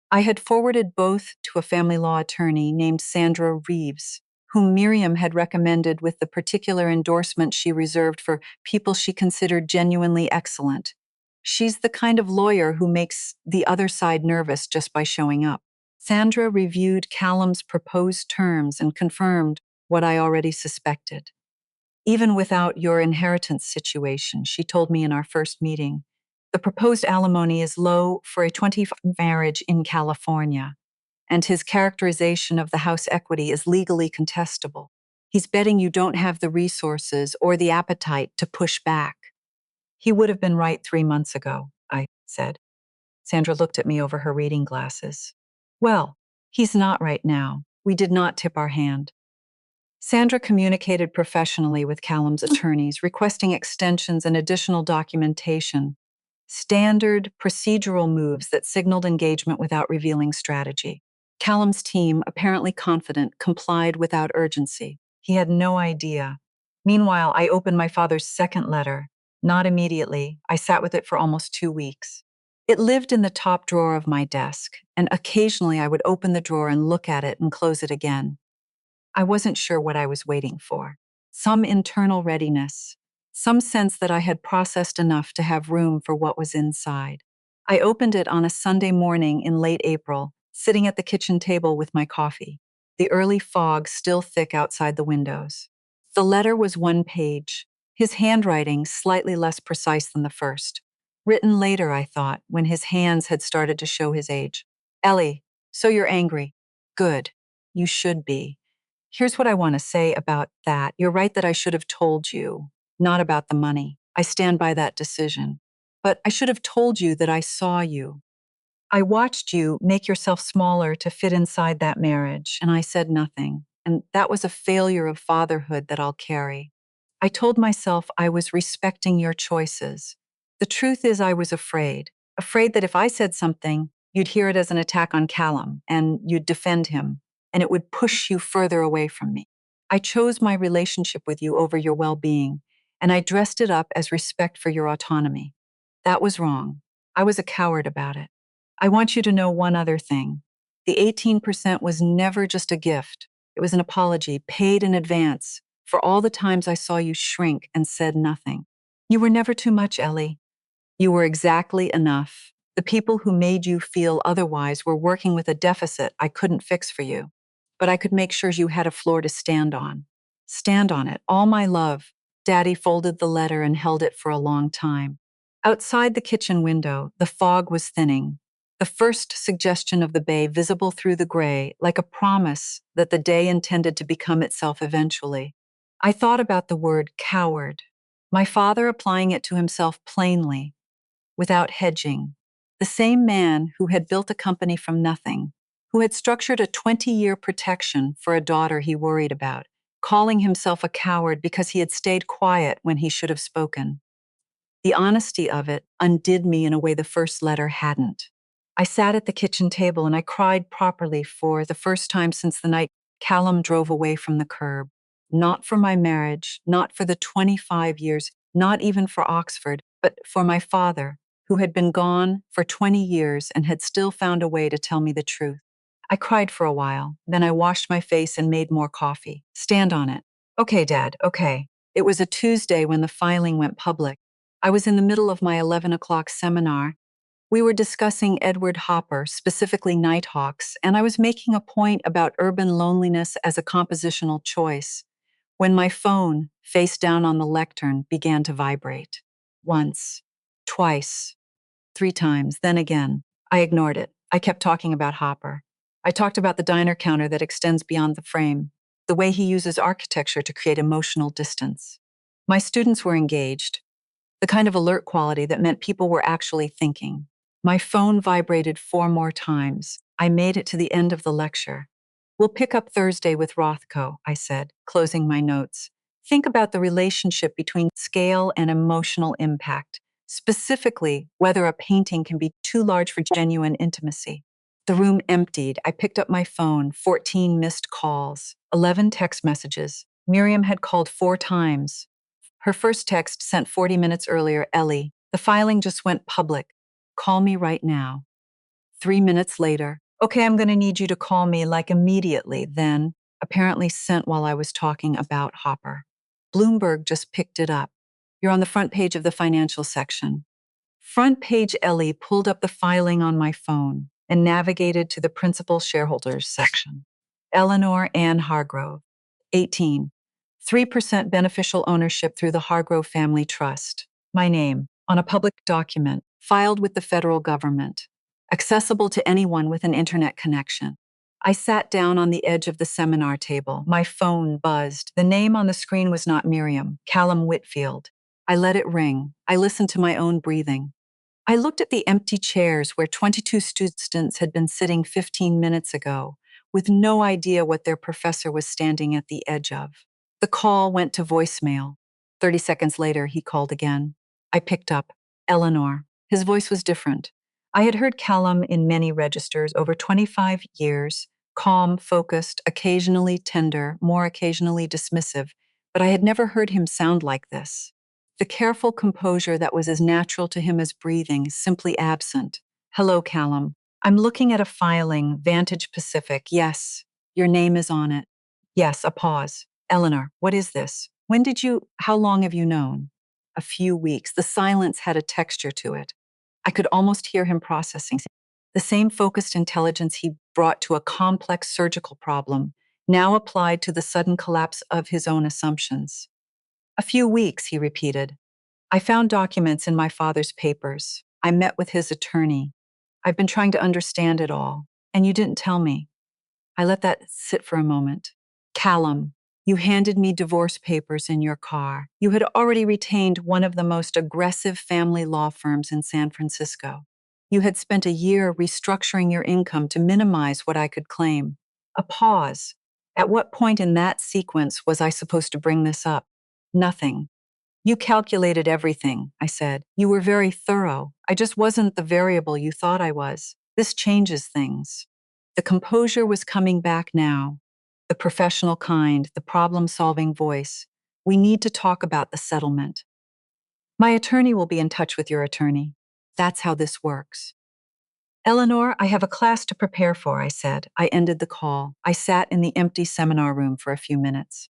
I had forwarded both to a family law attorney named Sandra Reeves, whom Miriam had recommended with the particular endorsement she reserved for people she considered genuinely excellent. She's the kind of lawyer who makes the other side nervous just by showing up. Sandra reviewed Callum's proposed terms and confirmed what I already suspected. Even without your inheritance situation, she told me in our first meeting, the proposed alimony is low for a 25 marriage in California, and his characterization of the house equity is legally contestable. He's betting you don't have the resources or the appetite to push back. He would have been right 3 months ago, I said. Sandra looked at me over her reading glasses. Well, he's not right now. We did not tip our hand. Sandra communicated professionally with Callum's attorneys, requesting extensions and additional documentation, standard procedural moves that signaled engagement without revealing strategy. Callum's team, apparently confident, complied without urgency. He had no idea. Meanwhile, I opened my father's second letter. Not immediately. I sat with it for almost 2 weeks. It lived in the top drawer of my desk, and occasionally I would open the drawer and look at it and close it again. I wasn't sure what I was waiting for. Some internal readiness, some sense that I had processed enough to have room for what was inside. I opened it on a Sunday morning in late April, sitting at the kitchen table with my coffee, the early fog still thick outside the windows. The letter was 1 page, his handwriting slightly less precise than the first. Written later, I thought, when his hands had started to show his age. Ellie, so you're angry. Good. You should be. Here's what I want to say about that. You're right that I should have told you, not about the money. I stand by that decision. But I should have told you that I saw you. I watched you make yourself smaller to fit inside that marriage, and I said nothing. And that was a failure of fatherhood that I'll carry. I told myself I was respecting your choices. The truth is I was afraid that if I said something, you'd hear it as an attack on Callum, and you'd defend him, and it would push you further away from me. I chose my relationship with you over your well-being, and I dressed it up as respect for your autonomy. That was wrong. I was a coward about it. I want you to know one other thing. The 18% was never just a gift. It was an apology, paid in advance, for all the times I saw you shrink and said nothing. You were never too much, Ellie. You were exactly enough. The people who made you feel otherwise were working with a deficit I couldn't fix for you. But I could make sure you had a floor to stand on. Stand on it. All my love. Daddy folded the letter and held it for a long time. Outside the kitchen window, the fog was thinning. The first suggestion of the bay visible through the gray, like a promise that the day intended to become itself eventually. I thought about the word coward, my father applying it to himself plainly, without hedging. The same man who had built a company from nothing, who had structured a 20-year protection for a daughter he worried about, calling himself a coward because he had stayed quiet when he should have spoken. The honesty of it undid me in a way the first letter hadn't. I sat at the kitchen table and I cried properly for the first time since the night Callum drove away from the curb. Not for my marriage, not for the 25 years, not even for Oxford, but for my father, who had been gone for 20 years and had still found a way to tell me the truth. I cried for a while, then I washed my face and made more coffee. Stand on it. Okay, Dad, okay. It was a Tuesday when the filing went public. I was in the middle of my 11 o'clock seminar. We were discussing Edward Hopper, specifically Nighthawks, and I was making a point about urban loneliness as a compositional choice, when my phone, face down on the lectern, began to vibrate. Once, twice, 3 times, then again. I ignored it. I kept talking about Hopper. I talked about the diner counter that extends beyond the frame, the way he uses architecture to create emotional distance. My students were engaged, the kind of alert quality that meant people were actually thinking. My phone vibrated 4 more times. I made it to the end of the lecture. We'll pick up Thursday with Rothko, I said, closing my notes. Think about the relationship between scale and emotional impact, specifically whether a painting can be too large for genuine intimacy. The room emptied. I picked up my phone, 14 missed calls, 11 text messages. Miriam had called 4 times. Her first text sent 40 minutes earlier, Ellie, the filing just went public. Call me right now. 3 minutes later, okay, I'm going to need you to call me like immediately, then, apparently sent while I was talking about Hopper. Bloomberg just picked it up. You're on the front page of the financial section. Front page Ellie pulled up the filing on my phone and navigated to the principal shareholders section. Eleanor Ann Hargrove, 18, 3% beneficial ownership through the Hargrove Family Trust. My name, on a public document, filed with the federal government, accessible to anyone with an internet connection. I sat down on the edge of the seminar table. My phone buzzed. The name on the screen was not Miriam, Callum Whitfield. I let it ring. I listened to my own breathing. I looked at the empty chairs where 22 students had been sitting 15 minutes ago, with no idea what their professor was standing at the edge of. The call went to voicemail. 30 seconds later, he called again. I picked up. Eleanor. His voice was different. I had heard Callum in many registers over 25 years, calm, focused, occasionally tender, more occasionally dismissive, but I had never heard him sound like this. The careful composure that was as natural to him as breathing, simply absent. Hello, Callum. I'm looking at a filing, Vantage Pacific. Yes, your name is on it. Yes, a pause. Eleanor, what is this? How long have you known? A few weeks. The silence had a texture to it. I could almost hear him processing. The same focused intelligence he brought to a complex surgical problem, now applied to the sudden collapse of his own assumptions. A few weeks, he repeated. I found documents in my father's papers. I met with his attorney. I've been trying to understand it all, and you didn't tell me. I let that sit for a moment. Callum, you handed me divorce papers in your car. You had already retained one of the most aggressive family law firms in San Francisco. You had spent a year restructuring your income to minimize what I could claim. A pause. At what point in that sequence was I supposed to bring this up? Nothing. You calculated everything, I said. You were very thorough. I just wasn't the variable you thought I was. This changes things. The composure was coming back now. The professional kind, the problem-solving voice. We need to talk about the settlement. My attorney will be in touch with your attorney. That's how this works. Eleanor, I have a class to prepare for, I said. I ended the call. I sat in the empty seminar room for a few minutes.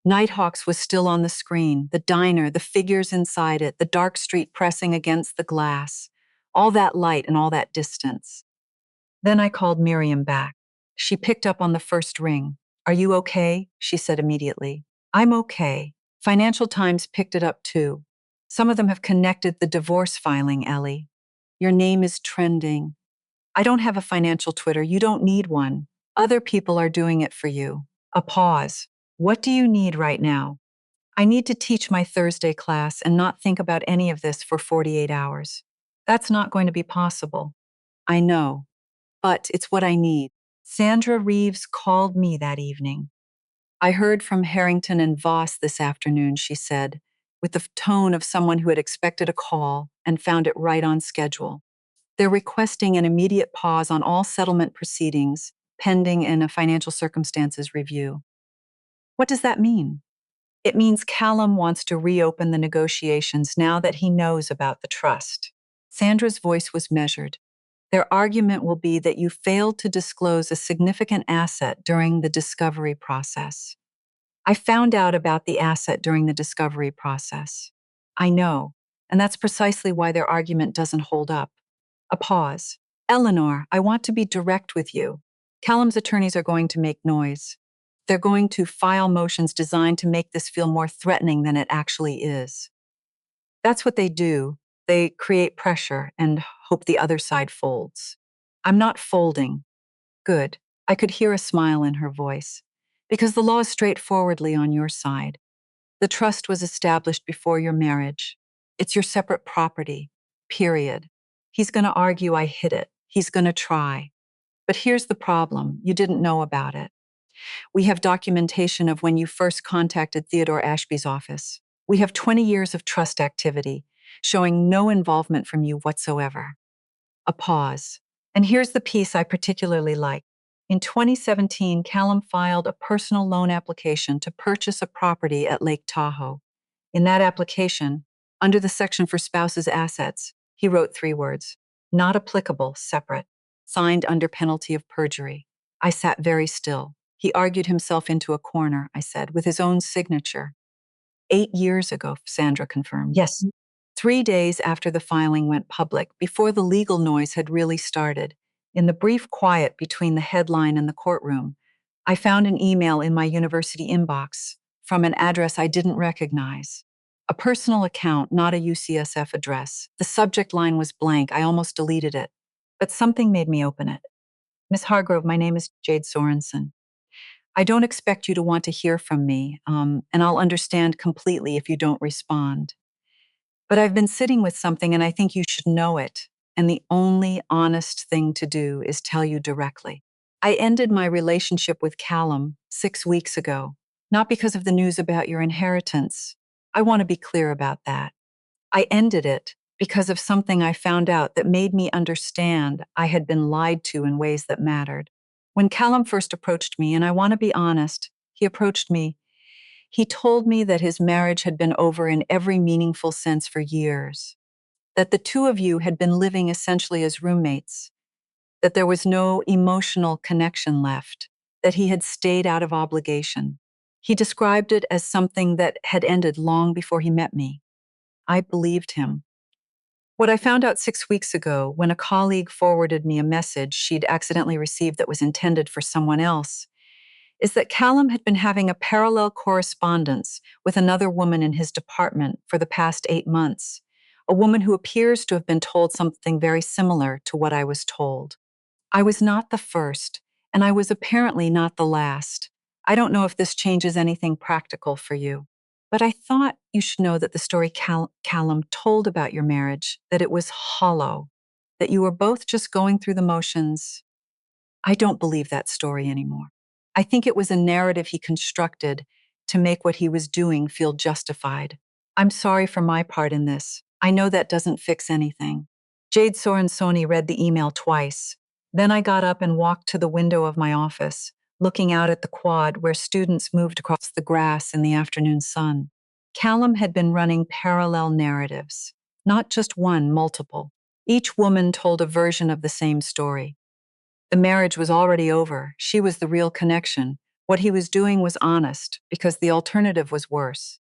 Nighthawks was still on the screen, the diner, the figures inside it, the dark street pressing against the glass, all that light and all that distance. Then I called Miriam back. She picked up on the first ring. Are you okay? She said immediately. I'm okay. Financial Times picked it up too. Some of them have connected the divorce filing, Ellie. Your name is trending. I don't have a financial Twitter. You don't need one. Other people are doing it for you. A pause. What do you need right now? I need to teach my Thursday class and not think about any of this for 48 hours. That's not going to be possible. I know, but it's what I need. Sandra Reeves called me that evening. I heard from Harrington and Voss this afternoon, she said, with the tone of someone who had expected a call and found it right on schedule. They're requesting an immediate pause on all settlement proceedings, pending in a financial circumstances review. What does that mean? It means Callum wants to reopen the negotiations now that he knows about the trust. Sandra's voice was measured. Their argument will be that you failed to disclose a significant asset during the discovery process. I found out about the asset during the discovery process. I know, and that's precisely why their argument doesn't hold up. A pause. Eleanor, I want to be direct with you. Callum's attorneys are going to make noise. They're going to file motions designed to make this feel more threatening than it actually is. That's what they do. They create pressure and hope the other side folds. I'm not folding. Good. I could hear a smile in her voice. Because the law is straightforwardly on your side. The trust was established before your marriage. It's your separate property. Period. He's going to argue I hid it. He's going to try. But here's the problem. You didn't know about it. We have documentation of when you first contacted Theodore Ashby's office. We have 20 years of trust activity, showing no involvement from you whatsoever. A pause. And here's the piece I particularly like. In 2017, Callum filed a personal loan application to purchase a property at Lake Tahoe. In that application, under the section for spouses' assets, he wrote 3 words: not applicable, separate, signed under penalty of perjury. I sat very still. He argued himself into a corner, I said, with his own signature. 8 years ago, Sandra confirmed. Yes. 3 days after the filing went public, before the legal noise had really started, in the brief quiet between the headline and the courtroom, I found an email in my university inbox from an address I didn't recognize. A personal account, not a UCSF address. The subject line was blank. I almost deleted it. But something made me open it. Miss Hargrove, my name is Jade Sorensen. I don't expect you to want to hear from me, and I'll understand completely if you don't respond. But I've been sitting with something and I think you should know it. And the only honest thing to do is tell you directly. I ended my relationship with Callum 6 weeks ago, not because of the news about your inheritance. I want to be clear about that. I ended it because of something I found out that made me understand I had been lied to in ways that mattered. When Callum first approached me, and I want to be honest, he told me that his marriage had been over in every meaningful sense for years, that the two of you had been living essentially as roommates, that there was no emotional connection left, that he had stayed out of obligation. He described it as something that had ended long before he met me. I believed him. What I found out 6 weeks ago, when a colleague forwarded me a message she'd accidentally received that was intended for someone else, is that Callum had been having a parallel correspondence with another woman in his department for the past 8 months, a woman who appears to have been told something very similar to what I was told. I was not the first, and I was apparently not the last. I don't know if this changes anything practical for you, but I thought you should know that the story Callum told about your marriage, that it was hollow, that you were both just going through the motions. I don't believe that story anymore. I think it was a narrative he constructed to make what he was doing feel justified. I'm sorry for my part in this. I know that doesn't fix anything. Jade Sorensoni read the email twice. Then I got up and walked to the window of my office, looking out at the quad where students moved across the grass in the afternoon sun. Callum had been running parallel narratives, not just one, multiple. Each woman told a version of the same story. The marriage was already over. She was the real connection. What he was doing was honest, because the alternative was worse.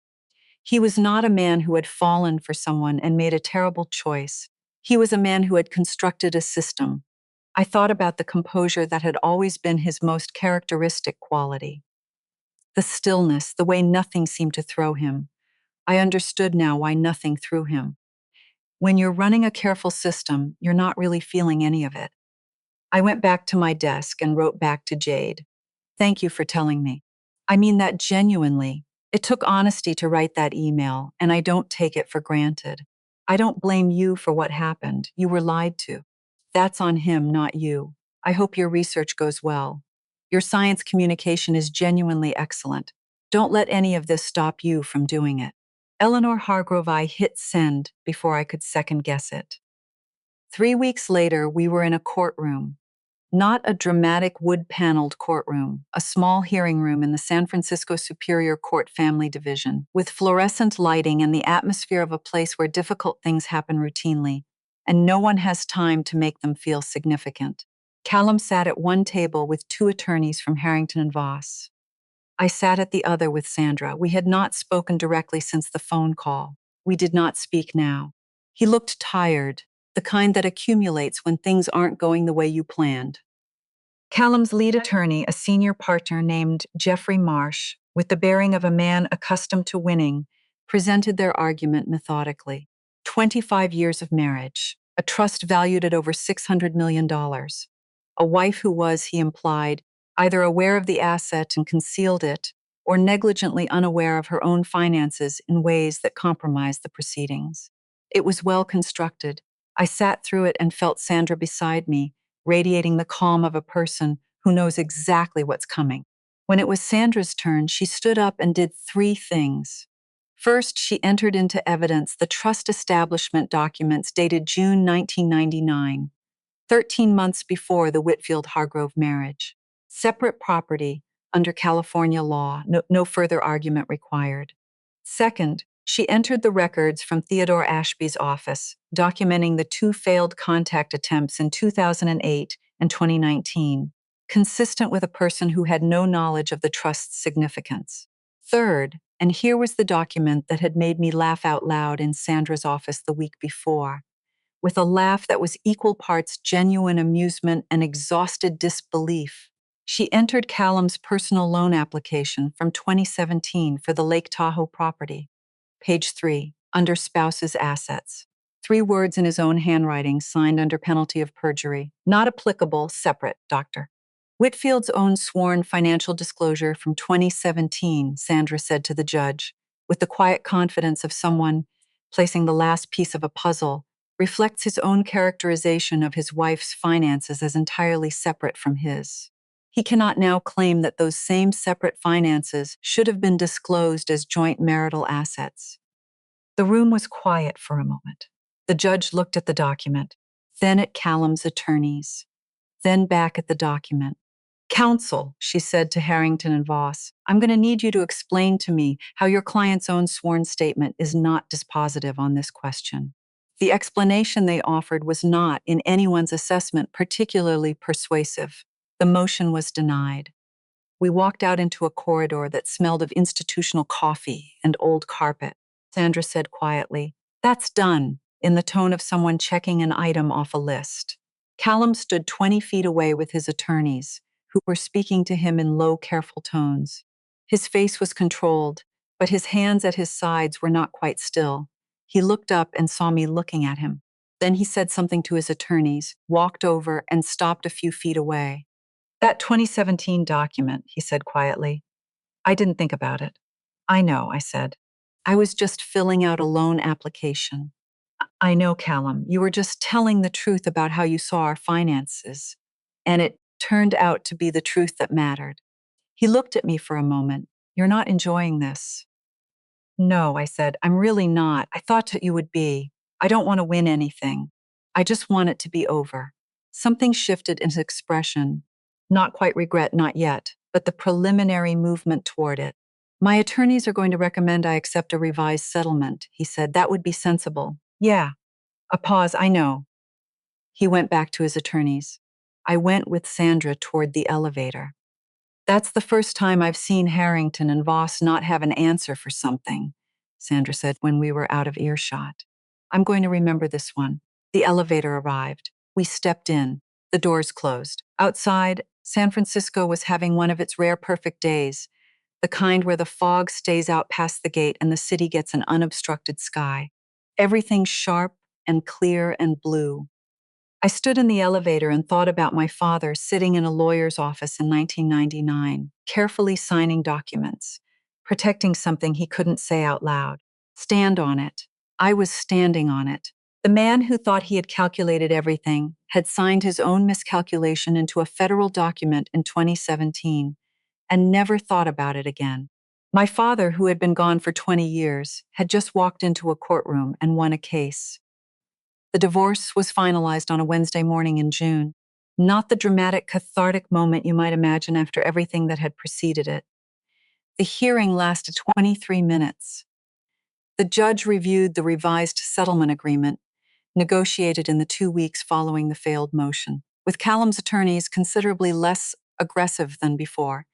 He was not a man who had fallen for someone and made a terrible choice. He was a man who had constructed a system. I thought about the composure that had always been his most characteristic quality. The stillness, the way nothing seemed to throw him. I understood now why nothing threw him. When you're running a careful system, you're not really feeling any of it. I went back to my desk and wrote back to Jade. Thank you for telling me. I mean that genuinely. It took honesty to write that email, and I don't take it for granted. I don't blame you for what happened. You were lied to. That's on him, not you. I hope your research goes well. Your science communication is genuinely excellent. Don't let any of this stop you from doing it. Eleanor Hargrove. I hit send before I could second guess it. 3 weeks later, we were in a courtroom. Not a dramatic wood-paneled courtroom, a small hearing room in the San Francisco Superior Court Family Division, with fluorescent lighting and the atmosphere of a place where difficult things happen routinely, and no one has time to make them feel significant. Callum sat at one table with 2 attorneys from Harrington and Voss. I sat at the other with Sandra. We had not spoken directly since the phone call. We did not speak now. He looked tired, the kind that accumulates when things aren't going the way you planned. Callum's lead attorney, a senior partner named Jeffrey Marsh, with the bearing of a man accustomed to winning, presented their argument methodically. 25 years of marriage, a trust valued at over $600 million, a wife who was, he implied, either aware of the asset and concealed it, or negligently unaware of her own finances in ways that compromised the proceedings. It was well constructed. I sat through it and felt Sandra beside me, radiating the calm of a person who knows exactly what's coming. When it was Sandra's turn, she stood up and did three things. First, she entered into evidence the trust establishment documents dated June 1999, 13 months before the Whitfield-Hargrove marriage. Separate property under California law, no further argument required. Second, she entered the records from Theodore Ashby's office, documenting the two failed contact attempts in 2008 and 2019, consistent with a person who had no knowledge of the trust's significance. Third, and here was the document that had made me laugh out loud in Sandra's office the week before, with a laugh that was equal parts genuine amusement and exhausted disbelief. She entered Callum's personal loan application from 2017 for the Lake Tahoe property. Page 3, under spouse's assets. 3 words in his own handwriting, signed under penalty of perjury. Not applicable, separate, doctor. Whitfield's own sworn financial disclosure from 2017, Sandra said to the judge, with the quiet confidence of someone placing the last piece of a puzzle, reflects his own characterization of his wife's finances as entirely separate from his. He cannot now claim that those same separate finances should have been disclosed as joint marital assets. The room was quiet for a moment. The judge looked at the document, then at Callum's attorneys, then back at the document. Counsel, she said to Harrington and Voss, I'm going to need you to explain to me how your client's own sworn statement is not dispositive on this question. The explanation they offered was not, in anyone's assessment, particularly persuasive. The motion was denied. We walked out into a corridor that smelled of institutional coffee and old carpet. Sandra said quietly, That's done, in the tone of someone checking an item off a list. Callum stood 20 feet away with his attorneys, who were speaking to him in low, careful tones. His face was controlled, but his hands at his sides were not quite still. He looked up and saw me looking at him. Then he said something to his attorneys, walked over, and stopped a few feet away. That 2017 document, he said quietly. I didn't think about it. I know, I said. I was just filling out a loan application. I know, Callum, you were just telling the truth about how you saw our finances, and it turned out to be the truth that mattered. He looked at me for a moment. You're not enjoying this. No, I said, I'm really not. I thought that you would be. I don't want to win anything. I just want it to be over. Something shifted in his expression. Not quite regret, not yet, but the preliminary movement toward it. My attorneys are going to recommend I accept a revised settlement, he said. That would be sensible. Yeah. A pause, I know. He went back to his attorneys. I went with Sandra toward the elevator. That's the first time I've seen Harrington and Voss not have an answer for something, Sandra said when we were out of earshot. I'm going to remember this one. The elevator arrived. We stepped in. The doors closed. Outside, San Francisco was having one of its rare perfect days, the kind where the fog stays out past the gate and the city gets an unobstructed sky. Everything sharp and clear and blue. I stood in the elevator and thought about my father sitting in a lawyer's office in 1999, carefully signing documents, protecting something he couldn't say out loud. Stand on it. I was standing on it. The man who thought he had calculated everything had signed his own miscalculation into a federal document in 2017 and never thought about it again. My father, who had been gone for 20 years, had just walked into a courtroom and won a case. The divorce was finalized on a Wednesday morning in June, not the dramatic, cathartic moment you might imagine after everything that had preceded it. The hearing lasted 23 minutes. The judge reviewed the revised settlement agreement, negotiated in the 2 weeks following the failed motion, with Callum's attorneys considerably less aggressive than before,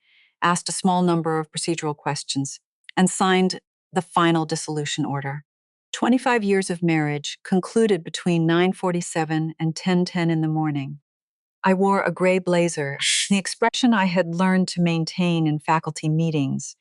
asked a small number of procedural questions, and signed the final dissolution order. 25 years of marriage concluded between 9:47 and 10:10 in the morning. I wore a gray blazer, the expression I had learned to maintain in faculty meetings,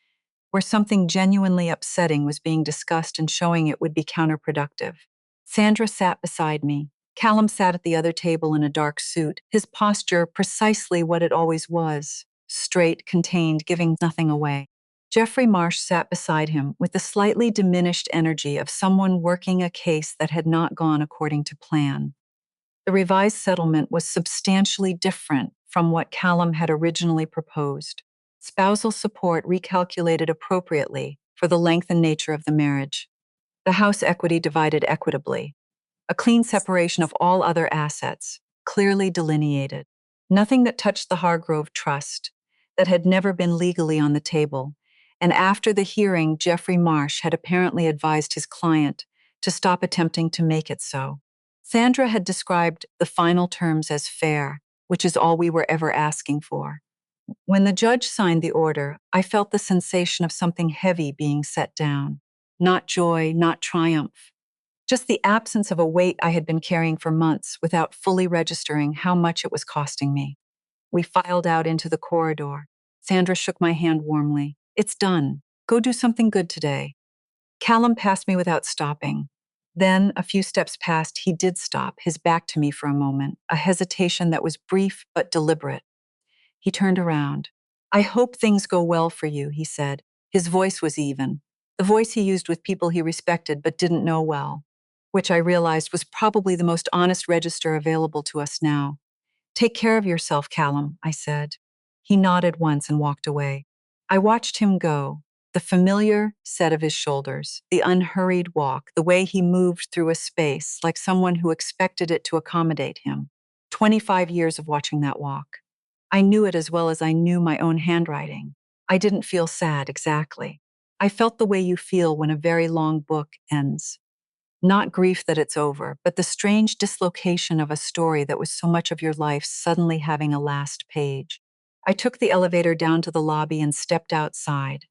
where something genuinely upsetting was being discussed and showing it would be counterproductive. Sandra sat beside me. Callum sat at the other table in a dark suit, his posture precisely what it always was, straight, contained, giving nothing away. Jeffrey Marsh sat beside him with the slightly diminished energy of someone working a case that had not gone according to plan. The revised settlement was substantially different from what Callum had originally proposed. Spousal support recalculated appropriately for the length and nature of the marriage. The house equity divided equitably. A clean separation of all other assets, clearly delineated. Nothing that touched the Hargrove Trust, that had never been legally on the table. And after the hearing, Jeffrey Marsh had apparently advised his client to stop attempting to make it so. Sandra had described the final terms as fair, which is all we were ever asking for. When the judge signed the order, I felt the sensation of something heavy being set down. Not joy, not triumph. Just the absence of a weight I had been carrying for months without fully registering how much it was costing me. We filed out into the corridor. Sandra shook my hand warmly. It's done. Go do something good today. Callum passed me without stopping. Then, a few steps past, he did stop, his back to me for a moment, a hesitation that was brief but deliberate. He turned around. I hope things go well for you, he said. His voice was even, the voice he used with people he respected but didn't know well, which I realized was probably the most honest register available to us now. Take care of yourself, Callum, I said. He nodded once and walked away. I watched him go, the familiar set of his shoulders, the unhurried walk, the way he moved through a space like someone who expected it to accommodate him. 25 years of watching that walk. I knew it as well as I knew my own handwriting. I didn't feel sad exactly. I felt the way you feel when a very long book ends. Not grief that it's over, but the strange dislocation of a story that was so much of your life suddenly having a last page. I took the elevator down to the lobby and stepped outside.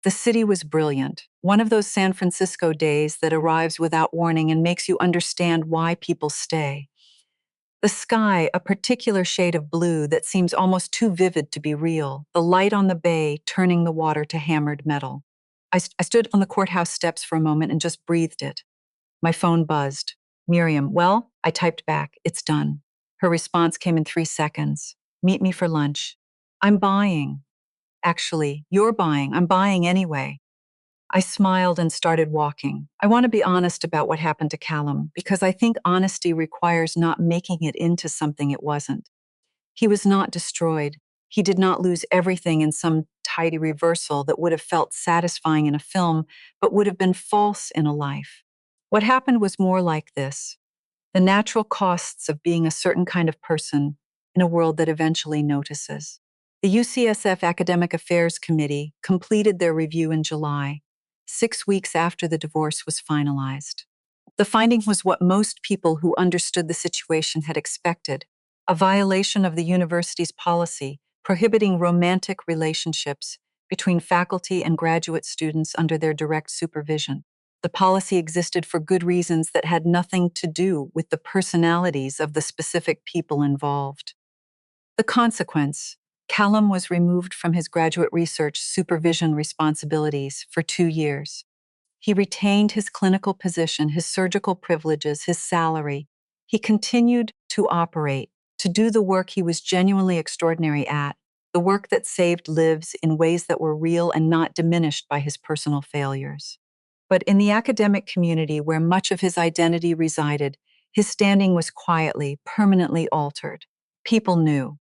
The city was brilliant, one of those San Francisco days that arrives without warning and makes you understand why people stay. The sky, a particular shade of blue that seems almost too vivid to be real, the light on the bay turning the water to hammered metal. I stood on the courthouse steps for a moment and just breathed it. My phone buzzed. Miriam, well, I typed back, it's done. Her response came in 3 seconds. Meet me for lunch. I'm buying. Actually, you're buying. I'm buying anyway. I smiled and started walking. I want to be honest about what happened to Callum, because I think honesty requires not making it into something it wasn't. He was not destroyed. He did not lose everything in some tidy reversal that would have felt satisfying in a film, but would have been false in a life. What happened was more like this: the natural costs of being a certain kind of person in a world that eventually notices. The UCSF Academic Affairs Committee completed their review in July, 6 weeks after the divorce was finalized. The finding was what most people who understood the situation had expected: a violation of the university's policy prohibiting romantic relationships between faculty and graduate students under their direct supervision. The policy existed for good reasons that had nothing to do with the personalities of the specific people involved. The consequence: Callum was removed from his graduate research supervision responsibilities for 2 years. He retained his clinical position, his surgical privileges, his salary. He continued to operate, to do the work he was genuinely extraordinary at, the work that saved lives in ways that were real and not diminished by his personal failures. But in the academic community where much of his identity resided, his standing was quietly, permanently altered. People knew.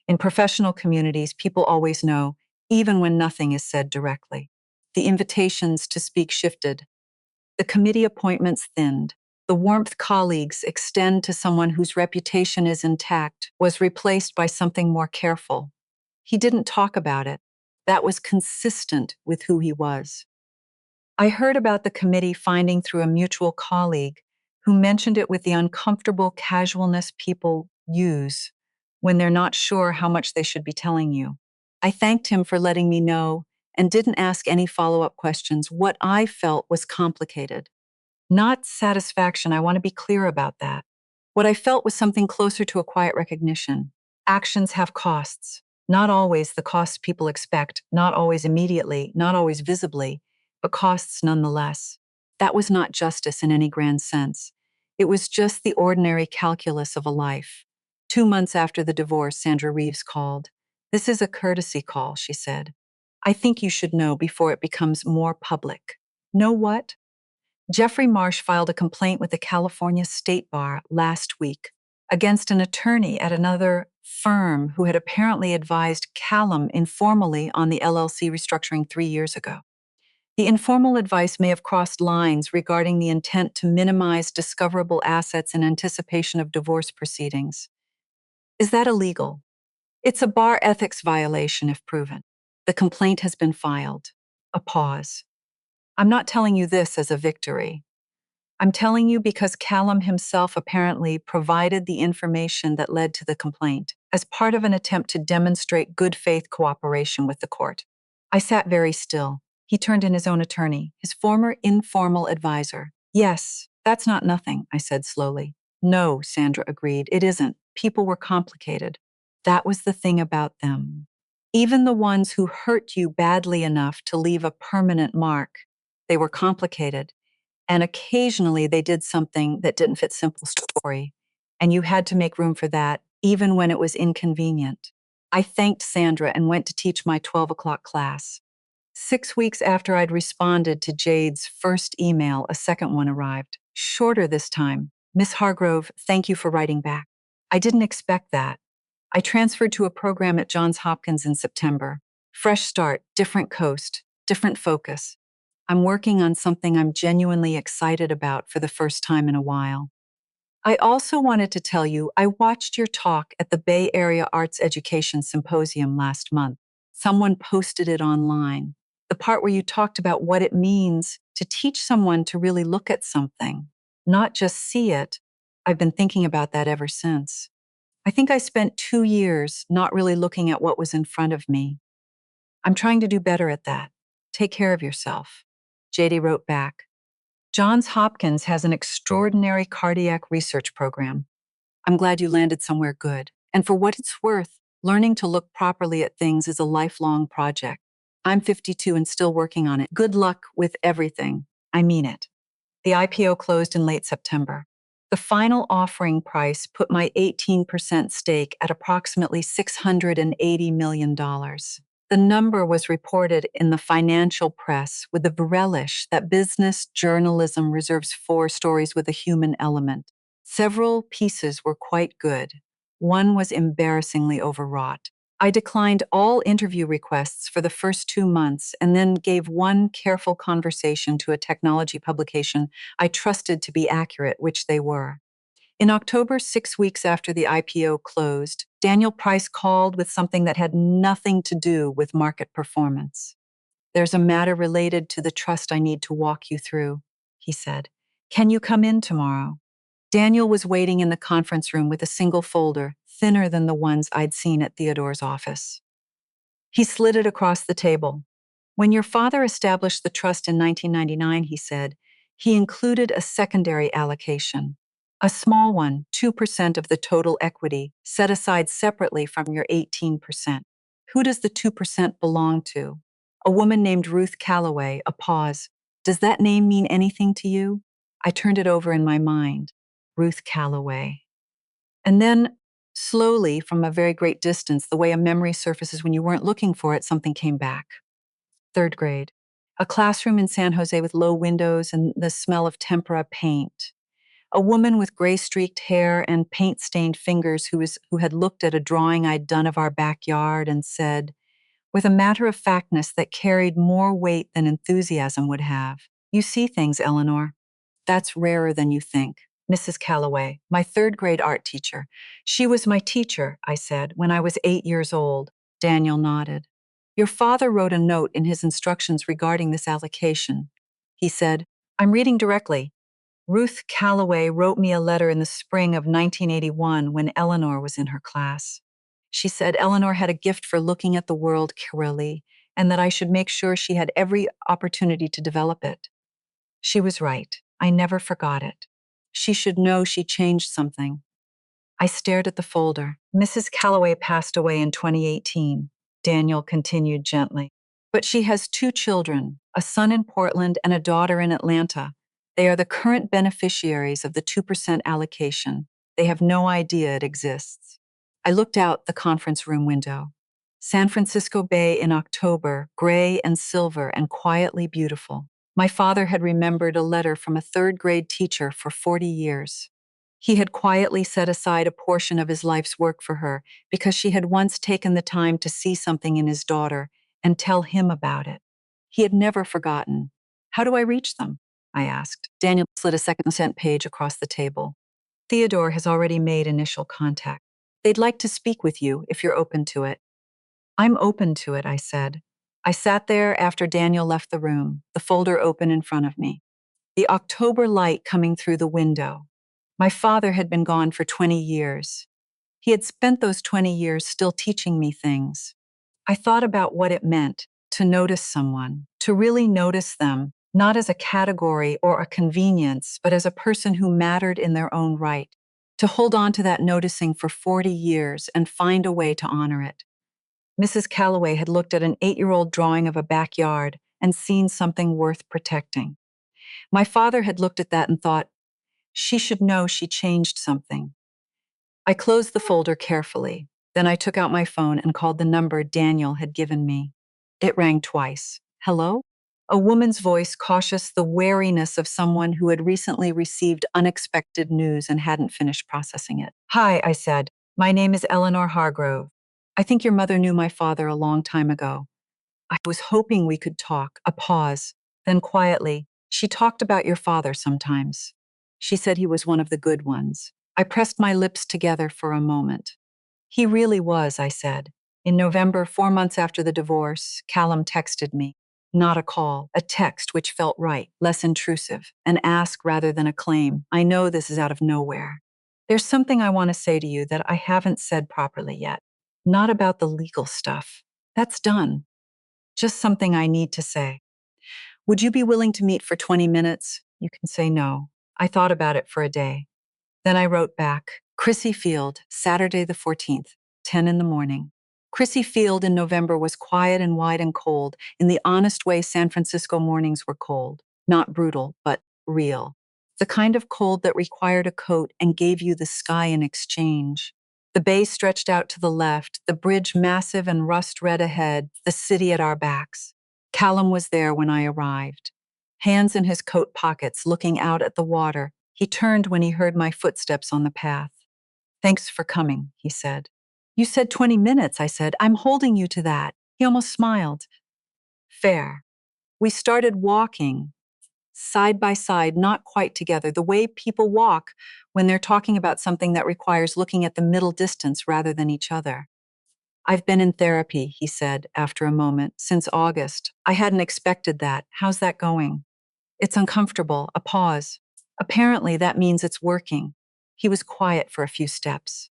In professional communities, people always know, even when nothing is said directly. The invitations to speak shifted. The committee appointments thinned. The warmth colleagues extend to someone whose reputation is intact was replaced by something more careful. He didn't talk about it. That was consistent with who he was. I heard about the committee finding through a mutual colleague who mentioned it with the uncomfortable casualness people use when they're not sure how much they should be telling you. I thanked him for letting me know and didn't ask any follow-up questions. What I felt was complicated. Not satisfaction, I want to be clear about that. What I felt was something closer to a quiet recognition. Actions have costs. Not always the costs people expect, not always immediately, not always visibly, but costs nonetheless. That was not justice in any grand sense. It was just the ordinary calculus of a life. 2 months after the divorce, Sandra Reeves called. This is a courtesy call, she said. I think you should know before it becomes more public. Know what? Jeffrey Marsh filed a complaint with the California State Bar last week. against an attorney at another firm who had apparently advised Callum informally on the LLC restructuring 3 years ago. The informal advice may have crossed lines regarding the intent to minimize discoverable assets in anticipation of divorce proceedings. Is that illegal? It's a bar ethics violation if proven. The complaint has been filed. A pause. I'm not telling you this as a victory. I'm telling you because Callum himself apparently provided the information that led to the complaint as part of an attempt to demonstrate good faith cooperation with the court. I sat very still. He turned in his own attorney, his former informal advisor. Yes, that's not nothing, I said slowly. No, Sandra agreed. It isn't. People were complicated. That was the thing about them. Even the ones who hurt you badly enough to leave a permanent mark, they were complicated. And occasionally they did something that didn't fit simple story. And you had to make room for that, even when it was inconvenient. I thanked Sandra and went to teach my 12 o'clock class. 6 weeks after I'd responded to Jade's first email, a second one arrived. Shorter this time. Miss Hargrove, thank you for writing back. I didn't expect that. I transferred to a program at Johns Hopkins in September. Fresh start, different coast, different focus. I'm working on something I'm genuinely excited about for the first time in a while. I also wanted to tell you I watched your talk at the Bay Area Arts Education Symposium last month. Someone posted it online. The part where you talked about what it means to teach someone to really look at something, not just see it. I've been thinking about that ever since. I think I spent 2 years not really looking at what was in front of me. I'm trying to do better at that. Take care of yourself. JD wrote back, Johns Hopkins has an extraordinary cardiac research program. I'm glad you landed somewhere good. And for what it's worth, learning to look properly at things is a lifelong project. I'm 52 and still working on it. Good luck with everything. I mean it. The IPO closed in late September. The final offering price put my 18% stake at approximately $680 million. The number was reported in the financial press with the relish that business journalism reserves for stories with a human element. Several pieces were quite good. One was embarrassingly overwrought. I declined all interview requests for the first 2 months and then gave one careful conversation to a technology publication I trusted to be accurate, which they were. In October, 6 weeks after the IPO closed, Daniel Price called with something that had nothing to do with market performance. There's a matter related to the trust I need to walk you through, he said. Can you come in tomorrow? Daniel was waiting in the conference room with a single folder, thinner than the ones I'd seen at Theodore's office. He slid it across the table. When your father established the trust in 1999, he said, he included a secondary allocation. A small one, 2% of the total equity, set aside separately from your 18%. Who does the 2% belong to? A woman named Ruth Calloway, a pause. Does that name mean anything to you? I turned it over in my mind. Ruth Calloway. And then, slowly, from a very great distance, the way a memory surfaces when you weren't looking for it, something came back. 3rd grade. A classroom in San Jose with low windows and the smell of tempera paint. A woman with gray-streaked hair and paint-stained fingers who had looked at a drawing I'd done of our backyard and said, with a matter-of-factness that carried more weight than enthusiasm would have, "You see things, Eleanor. That's rarer than you think." Mrs. Calloway, my 3rd grade art teacher. She was my teacher, I said, when I was 8 years old. Daniel nodded. Your father wrote a note in his instructions regarding this allocation. He said, I'm reading directly. Ruth Calloway wrote me a letter in the spring of 1981 when Eleanor was in her class. She said Eleanor had a gift for looking at the world clearly and that I should make sure she had every opportunity to develop it. She was right. I never forgot it. She should know she changed something. I stared at the folder. Mrs. Calloway passed away in 2018, Daniel continued gently. But she has 2 children, a son in Portland and a daughter in Atlanta. They are the current beneficiaries of the 2% allocation. They have no idea it exists. I looked out the conference room window. San Francisco Bay in October, gray and silver and quietly beautiful. My father had remembered a letter from a 3rd grade teacher for 40 years. He had quietly set aside a portion of his life's work for her because she had once taken the time to see something in his daughter and tell him about it. He had never forgotten. How do I reach them? I asked. Daniel slid a second sent page across the table. Theodore has already made initial contact. They'd like to speak with you if you're open to it. I'm open to it, I said. I sat there after Daniel left the room, the folder open in front of me, the October light coming through the window. My father had been gone for 20 years. He had spent those 20 years still teaching me things. I thought about what it meant to notice someone, to really notice them, not as a category or a convenience, but as a person who mattered in their own right, to hold on to that noticing for 40 years and find a way to honor it. Mrs. Calloway had looked at an 8-year-old drawing of a backyard and seen something worth protecting. My father had looked at that and thought, she should know she changed something. I closed the folder carefully. Then I took out my phone and called the number Daniel had given me. It rang twice. Hello? A woman's voice, cautious, the wariness of someone who had recently received unexpected news and hadn't finished processing it. Hi, I said. My name is Eleanor Hargrove. I think your mother knew my father a long time ago. I was hoping we could talk. A pause. Then quietly, she talked about your father sometimes. She said he was one of the good ones. I pressed my lips together for a moment. He really was, I said. In November, 4 months after the divorce, Callum texted me. Not a call, a text which felt right, less intrusive, an ask rather than a claim. I know this is out of nowhere. There's something I want to say to you that I haven't said properly yet. Not about the legal stuff. That's done. Just something I need to say. Would you be willing to meet for 20 minutes? You can say no. I thought about it for a day. Then I wrote back, Crissy Field, Saturday the 14th, 10 in the morning. Crissy Field in November was quiet and wide and cold in the honest way San Francisco mornings were cold. Not brutal, but real. The kind of cold that required a coat and gave you the sky in exchange. The bay stretched out to the left, the bridge massive and rust-red ahead, the city at our backs. Callum was there when I arrived. Hands in his coat pockets, looking out at the water, he turned when he heard my footsteps on the path. Thanks for coming, he said. You said 20 minutes, I said. I'm holding you to that. He almost smiled. Fair. We started walking, side by side, not quite together, the way people walk when they're talking about something that requires looking at the middle distance rather than each other. I've been in therapy, he said after a moment, since August. I hadn't expected that. How's that going? It's uncomfortable, a pause. Apparently, that means it's working. He was quiet for a few steps.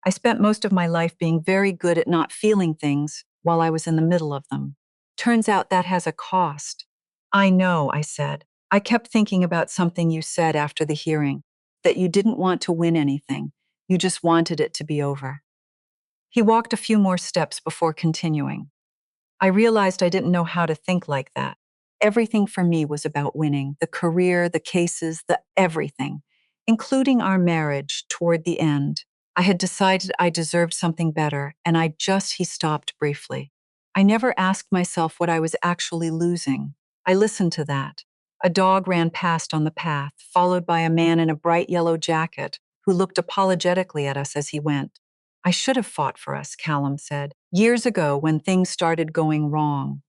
I spent most of my life being very good at not feeling things while I was in the middle of them. Turns out that has a cost. I know, I said. I kept thinking about something you said after the hearing, that you didn't want to win anything. You just wanted it to be over. He walked a few more steps before continuing. I realized I didn't know how to think like that. Everything for me was about winning, the career, the cases, the everything, including our marriage toward the end. I had decided I deserved something better, and he stopped briefly. I never asked myself what I was actually losing. I listened to that. A dog ran past on the path, followed by a man in a bright yellow jacket who looked apologetically at us as he went. I should have fought for us, Callum said, years ago when things started going wrong.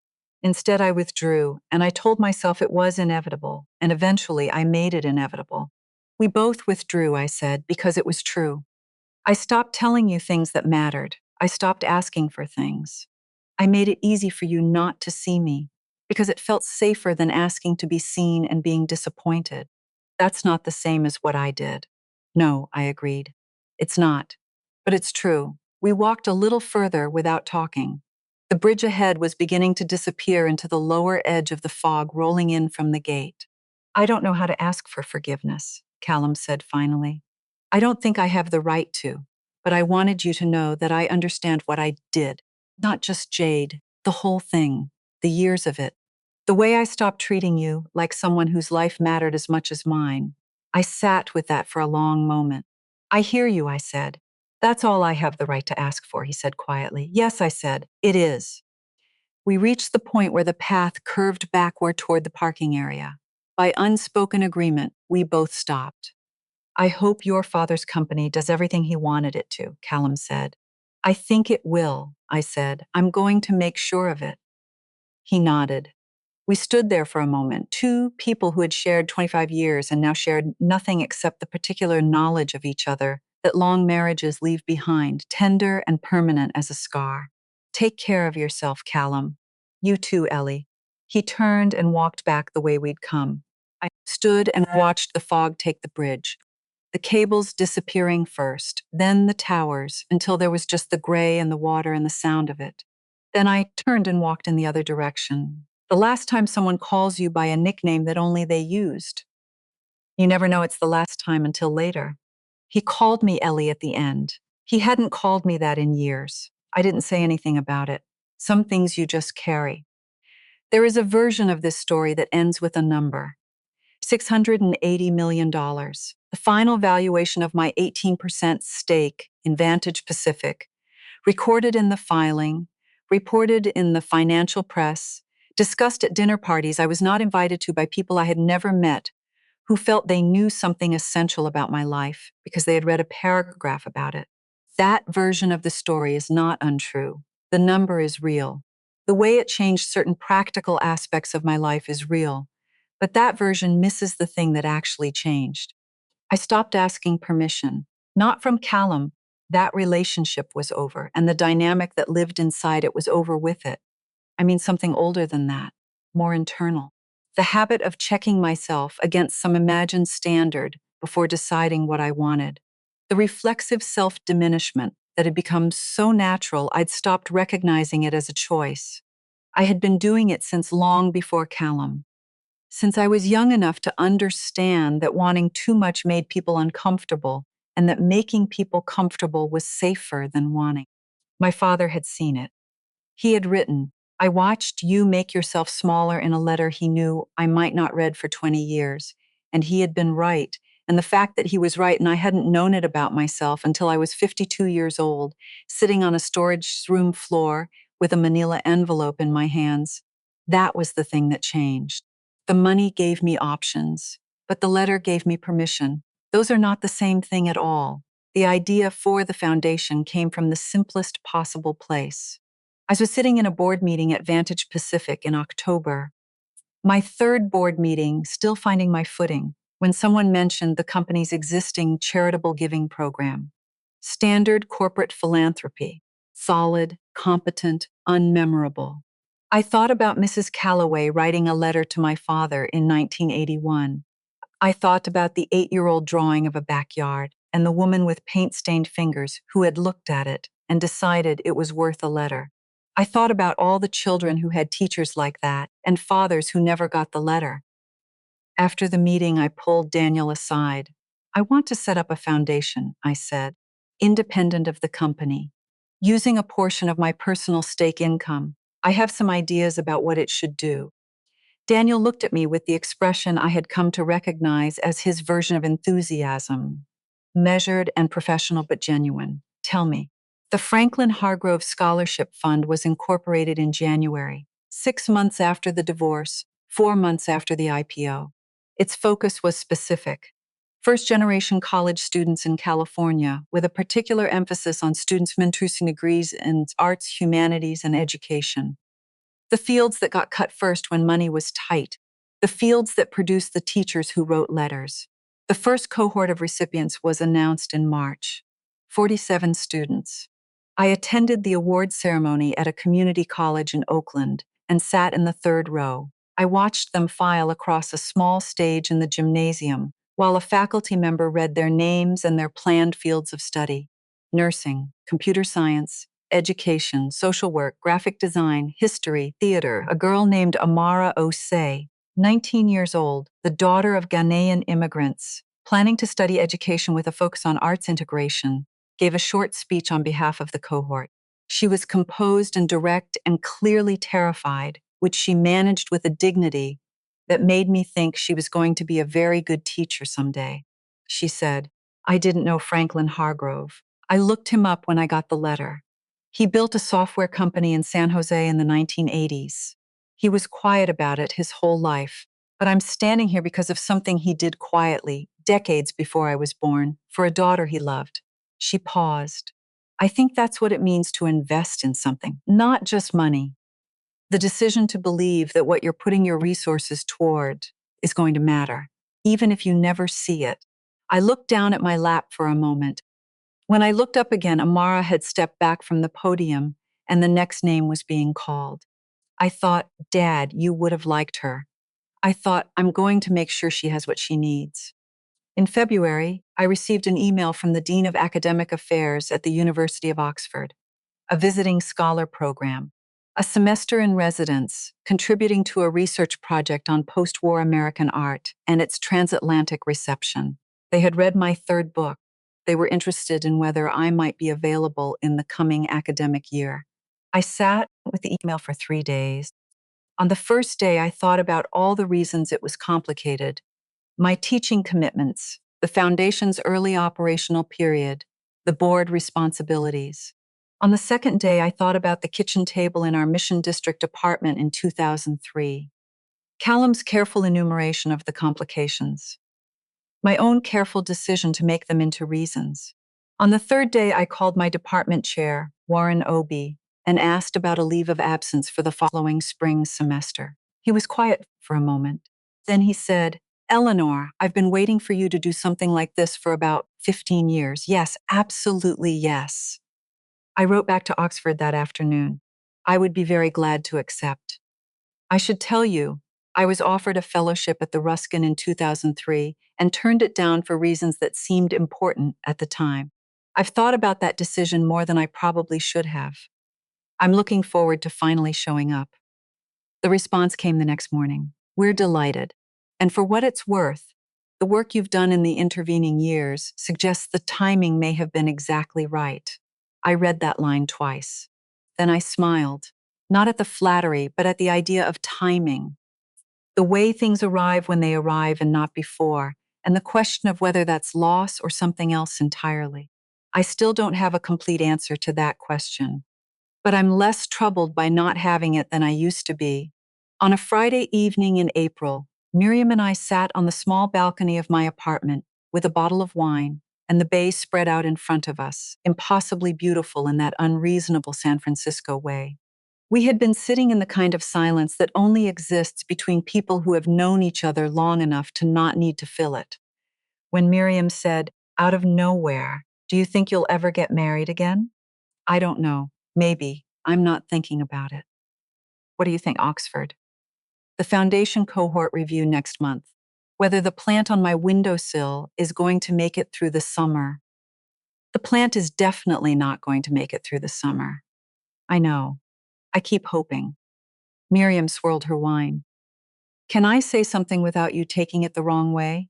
Instead, I withdrew, and I told myself it was inevitable, and eventually I made it inevitable. We both withdrew, I said, because it was true. I stopped telling you things that mattered. I stopped asking for things. I made it easy for you not to see me, because it felt safer than asking to be seen and being disappointed. That's not the same as what I did. No, I agreed. It's not. But it's true. We walked a little further without talking. The bridge ahead was beginning to disappear into the lower edge of the fog rolling in from the gate. I don't know how to ask for forgiveness, Callum said finally. I don't think I have the right to, but I wanted you to know that I understand what I did. Not just Jade, the whole thing, the years of it. The way I stopped treating you like someone whose life mattered as much as mine. I sat with that for a long moment. I hear you, I said. That's all I have the right to ask for, he said quietly. Yes, I said, it is. We reached the point where the path curved backward toward the parking area. By unspoken agreement, we both stopped. I hope your father's company does everything he wanted it to, Callum said. I think it will, I said. I'm going to make sure of it. He nodded. We stood there for a moment, two people who had shared 25 years and now shared nothing except the particular knowledge of each other that long marriages leave behind, tender and permanent as a scar. Take care of yourself, Callum. You too, Ellie. He turned and walked back the way we'd come. I stood and watched the fog take the bridge, the cables disappearing first, then the towers, until there was just the gray and the water and the sound of it. Then I turned and walked in the other direction. The last time someone calls you by a nickname that only they used, you never know it's the last time until later. He called me Ellie at the end. He hadn't called me that in years. I didn't say anything about it. Some things you just carry. There is a version of this story that ends with a number. $680 million, the final valuation of my 18% stake in Vantage Pacific, recorded in the filing, reported in the financial press, discussed at dinner parties I was not invited to by people I had never met who felt they knew something essential about my life because they had read a paragraph about it. That version of the story is not untrue. The number is real. The way it changed certain practical aspects of my life is real. But that version misses the thing that actually changed. I stopped asking permission, not from Callum. That relationship was over, and the dynamic that lived inside it was over with it. I mean, something older than that, more internal. The habit of checking myself against some imagined standard before deciding what I wanted. The reflexive self-diminishment that had become so natural I'd stopped recognizing it as a choice. I had been doing it since long before Callum. Since I was young enough to understand that wanting too much made people uncomfortable and that making people comfortable was safer than wanting. My father had seen it. He had written, I watched you make yourself smaller in a letter he knew I might not read for 20 years, and he had been right. And the fact that he was right and I hadn't known it about myself until I was 52 years old, sitting on a storage room floor with a manila envelope in my hands, that was the thing that changed. The money gave me options, but the letter gave me permission. Those are not the same thing at all. The idea for the foundation came from the simplest possible place. I was sitting in a board meeting at Vantage Pacific in October, my third board meeting, still finding my footing, when someone mentioned the company's existing charitable giving program. Standard corporate philanthropy, solid, competent, unmemorable. I thought about Mrs. Calloway writing a letter to my father in 1981. I thought about the 8-year-old drawing of a backyard and the woman with paint-stained fingers who had looked at it and decided it was worth a letter. I thought about all the children who had teachers like that and fathers who never got the letter. After the meeting, I pulled Daniel aside. I want to set up a foundation, I said, independent of the company, using a portion of my personal stake income. I have some ideas about what it should do. Daniel looked at me with the expression I had come to recognize as his version of enthusiasm, measured and professional but genuine. Tell me. The Franklin Hargrove Scholarship Fund was incorporated in January, 6 months after the divorce, 4 months after the IPO. Its focus was specific. First-generation college students in California, with a particular emphasis on students pursuing degrees in arts, humanities, and education. The fields that got cut first when money was tight. The fields that produced the teachers who wrote letters. The first cohort of recipients was announced in March. 47 students. I attended the award ceremony at a community college in Oakland and sat in the third row. I watched them file across a small stage in the gymnasium while a faculty member read their names and their planned fields of study. Nursing, computer science, education, social work, graphic design, history, theater. A girl named Amara Osei, 19 years old, the daughter of Ghanaian immigrants, planning to study education with a focus on arts integration, gave a short speech on behalf of the cohort. She was composed and direct and clearly terrified, which she managed with a dignity that made me think she was going to be a very good teacher someday. She said, I didn't know Franklin Hargrove. I looked him up when I got the letter. He built a software company in San Jose in the 1980s. He was quiet about it his whole life, but I'm standing here because of something he did quietly, decades before I was born, for a daughter he loved. She paused. I think that's what it means to invest in something, not just money. The decision to believe that what you're putting your resources toward is going to matter, even if you never see it. I looked down at my lap for a moment. When I looked up again, Amara had stepped back from the podium, and the next name was being called. I thought, Dad, you would have liked her. I thought, I'm going to make sure she has what she needs. In February, I received an email from the Dean of Academic Affairs at the University of Oxford, a visiting scholar program, a semester in residence, contributing to a research project on post-war American art and its transatlantic reception. They had read my third book. They were interested in whether I might be available in the coming academic year. I sat with the email for 3 days. On the first day, I thought about all the reasons it was complicated. My teaching commitments, the foundation's early operational period, the board responsibilities. On the second day, I thought about the kitchen table in our Mission District apartment in 2003. Callum's careful enumeration of the complications. My own careful decision to make them into reasons. On the third day, I called my department chair, Warren Obie, and asked about a leave of absence for the following spring semester. He was quiet for a moment. Then he said, Eleanor, I've been waiting for you to do something like this for about 15 years. Yes, absolutely yes. I wrote back to Oxford that afternoon. I would be very glad to accept. I should tell you, I was offered a fellowship at the Ruskin in 2003 and turned it down for reasons that seemed important at the time. I've thought about that decision more than I probably should have. I'm looking forward to finally showing up. The response came the next morning. We're delighted. And for what it's worth, the work you've done in the intervening years suggests the timing may have been exactly right. I read that line twice. Then I smiled, not at the flattery, but at the idea of timing. The way things arrive when they arrive and not before, and the question of whether that's loss or something else entirely. I still don't have a complete answer to that question, but I'm less troubled by not having it than I used to be. On a Friday evening in April, Miriam and I sat on the small balcony of my apartment with a bottle of wine and the bay spread out in front of us, impossibly beautiful in that unreasonable San Francisco way. We had been sitting in the kind of silence that only exists between people who have known each other long enough to not need to fill it. When Miriam said, out of nowhere, do you think you'll ever get married again? I don't know. Maybe. I'm not thinking about it. What do you think, Oxford? The foundation cohort review next month. Whether the plant on my windowsill is going to make it through the summer. The plant is definitely not going to make it through the summer. I know. I keep hoping. Miriam swirled her wine. Can I say something without you taking it the wrong way?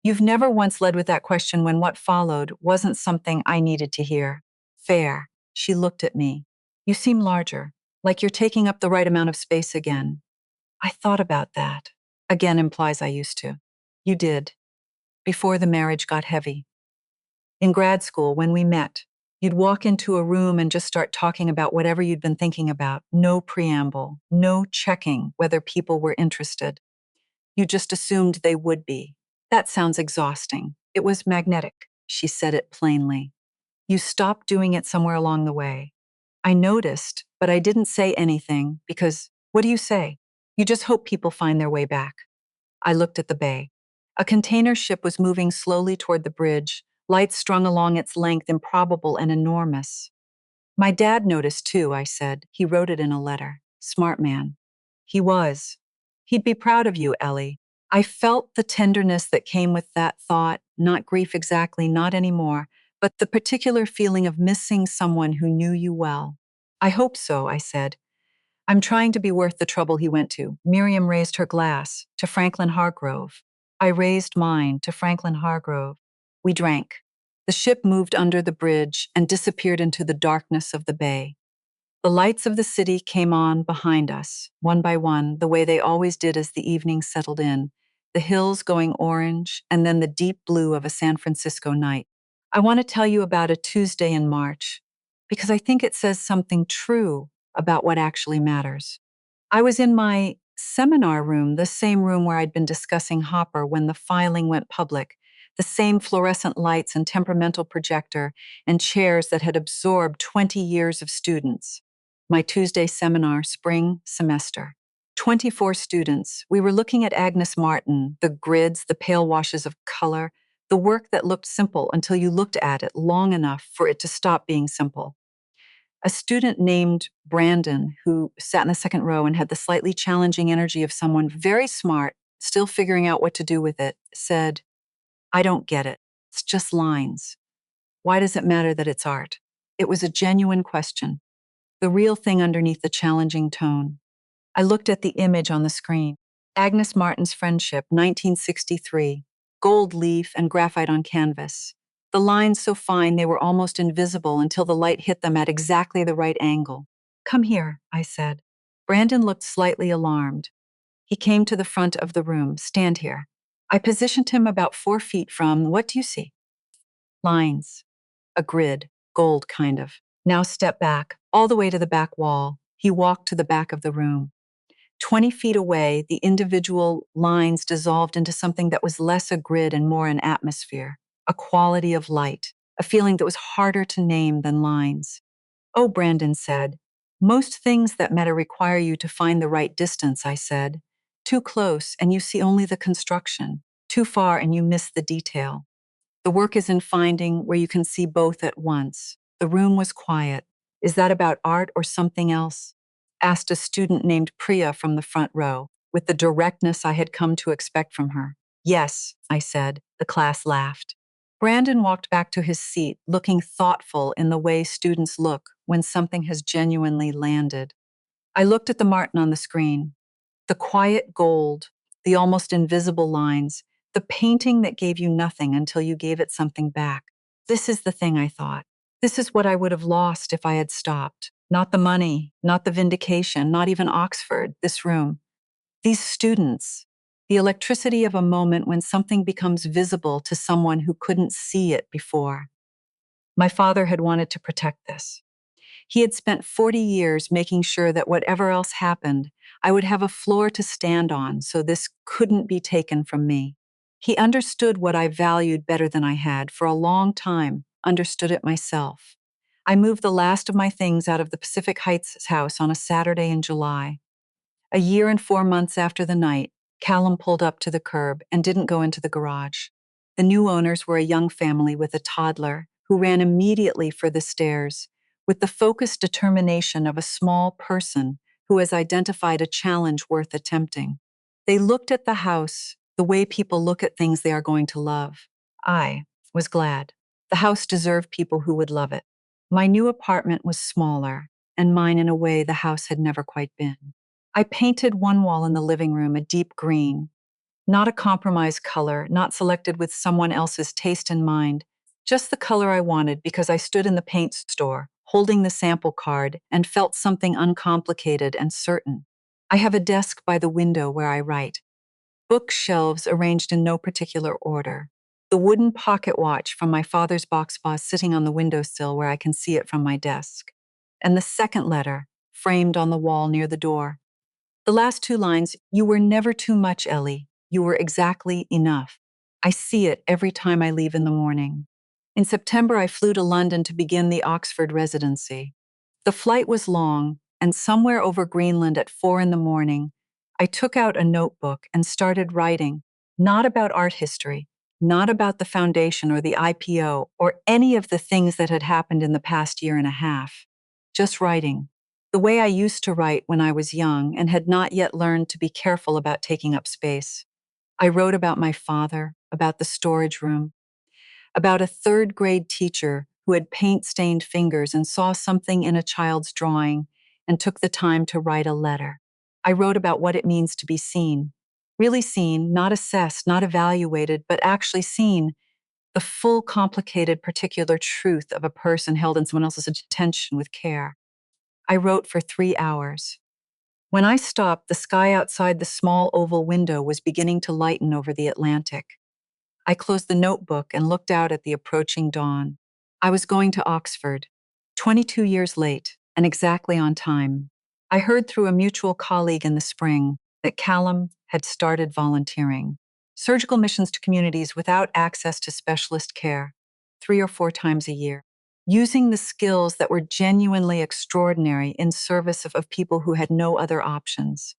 You've never once led with that question when what followed wasn't something I needed to hear. Fair. She looked at me. You seem larger, like you're taking up the right amount of space again. I thought about that. Again implies I used to. You did. Before the marriage got heavy. In grad school, when we met, you'd walk into a room and just start talking about whatever you'd been thinking about. No preamble, no checking whether people were interested. You just assumed they would be. That sounds exhausting. It was magnetic. She said it plainly. You stopped doing it somewhere along the way. I noticed, but I didn't say anything because, what do you say? You just hope people find their way back. I looked at the bay. A container ship was moving slowly toward the bridge, lights strung along its length, improbable and enormous. My dad noticed too, I said. He wrote it in a letter. Smart man. He was. He'd be proud of you, Ellie. I felt the tenderness that came with that thought, not grief exactly, not anymore, but the particular feeling of missing someone who knew you well. I hope so, I said. I'm trying to be worth the trouble he went to. Miriam raised her glass to Franklin Hargrove. I raised mine to Franklin Hargrove. We drank. The ship moved under the bridge and disappeared into the darkness of the bay. The lights of the city came on behind us, one by one, the way they always did as the evening settled in, the hills going orange and then the deep blue of a San Francisco night. I want to tell you about a Tuesday in March, because I think it says something true about what actually matters. I was in my seminar room, the same room where I'd been discussing Hopper when the filing went public, the same fluorescent lights and temperamental projector and chairs that had absorbed 20 years of students. My Tuesday seminar, spring semester. 24 students. We were looking at Agnes Martin, the grids, the pale washes of color, the work that looked simple until you looked at it long enough for it to stop being simple. A student named Brandon, who sat in the second row and had the slightly challenging energy of someone very smart, still figuring out what to do with it, said, "I don't get it. It's just lines. Why does it matter that it's art?" It was a genuine question, the real thing underneath the challenging tone. I looked at the image on the screen. Agnes Martin's Friendship, 1963, gold leaf and graphite on canvas. The lines so fine they were almost invisible until the light hit them at exactly the right angle. "Come here," I said. Brandon looked slightly alarmed. He came to the front of the room. "Stand here." I positioned him about 4 feet from, what do you see? Lines. A grid, gold kind of. "Now step back, all the way to the back wall." He walked to the back of the room. 20 feet away, the individual lines dissolved into something that was less a grid and more an atmosphere, a quality of light, a feeling that was harder to name than lines. "Oh," Brandon said. "Most things that matter require you to find the right distance," I said. "Too close, and you see only the construction. Too far, and you miss the detail. The work is in finding where you can see both at once." The room was quiet. "Is that about art or something else?" asked a student named Priya from the front row, with the directness I had come to expect from her. "Yes," I said. The class laughed. Brandon walked back to his seat, looking thoughtful in the way students look when something has genuinely landed. I looked at the Martin on the screen. The quiet gold, the almost invisible lines, the painting that gave you nothing until you gave it something back. This is the thing, I thought. This is what I would have lost if I had stopped. Not the money, not the vindication, not even Oxford, this room. These students. The electricity of a moment when something becomes visible to someone who couldn't see it before. My father had wanted to protect this. He had spent 40 years making sure that whatever else happened, I would have a floor to stand on so this couldn't be taken from me. He understood what I valued better than I had for a long time, understood it myself. I moved the last of my things out of the Pacific Heights house on a Saturday in July. A year and 4 months after the night, Callum pulled up to the curb and didn't go into the garage. The new owners were a young family with a toddler who ran immediately for the stairs, with the focused determination of a small person who has identified a challenge worth attempting. They looked at the house the way people look at things they are going to love. I was glad. The house deserved people who would love it. My new apartment was smaller, and mine in a way the house had never quite been. I painted one wall in the living room a deep green, not a compromise color, not selected with someone else's taste in mind, just the color I wanted because I stood in the paint store, holding the sample card, and felt something uncomplicated and certain. I have a desk by the window where I write, bookshelves arranged in no particular order, the wooden pocket watch from my father's box vase sitting on the windowsill where I can see it from my desk, and the second letter framed on the wall near the door. The last two lines, "You were never too much, Ellie. You were exactly enough." I see it every time I leave in the morning. In September, I flew to London to begin the Oxford residency. The flight was long, and somewhere over Greenland at 4 in the morning, I took out a notebook and started writing, not about art history, not about the foundation or the IPO or any of the things that had happened in the past year and a half. Just writing. The way I used to write when I was young and had not yet learned to be careful about taking up space. I wrote about my father, about the storage room, about a third-grade teacher who had paint-stained fingers and saw something in a child's drawing and took the time to write a letter. I wrote about what it means to be seen. Really seen, not assessed, not evaluated, but actually seen, the full, complicated, particular truth of a person held in someone else's attention with care. I wrote for 3 hours. When I stopped, the sky outside the small oval window was beginning to lighten over the Atlantic. I closed the notebook and looked out at the approaching dawn. I was going to Oxford, 22 years late, and exactly on time. I heard through a mutual colleague in the spring, that Callum had started volunteering. Surgical missions to communities without access to specialist care, 3 or 4 times a year, using the skills that were genuinely extraordinary in service of people who had no other options.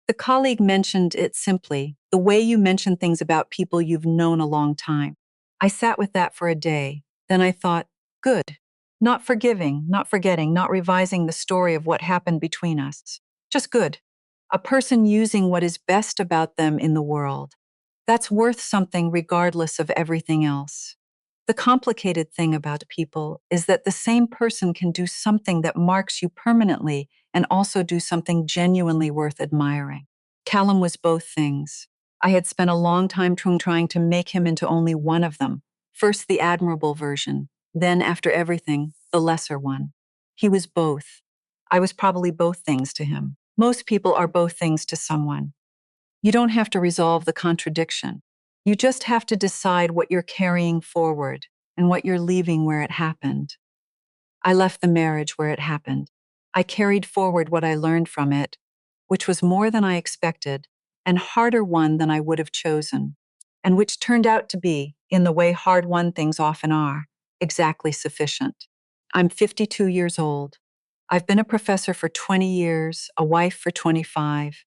The colleague mentioned it simply, the way you mention things about people you've known a long time. I sat with that for a day. Then I thought, good. Not forgiving, not forgetting, not revising the story of what happened between us. Just good. A person using what is best about them in the world. That's worth something regardless of everything else. The complicated thing about people is that the same person can do something that marks you permanently and also do something genuinely worth admiring. Callum was both things. I had spent a long time trying to make him into only one of them. First, the admirable version, then, after everything, the lesser one. He was both. I was probably both things to him. Most people are both things to someone. You don't have to resolve the contradiction. You just have to decide what you're carrying forward and what you're leaving where it happened. I left the marriage where it happened. I carried forward what I learned from it, which was more than I expected and harder won than I would have chosen, and which turned out to be, in the way hard-won things often are, exactly sufficient. I'm 52 years old. I've been a professor for 20 years, a wife for 25,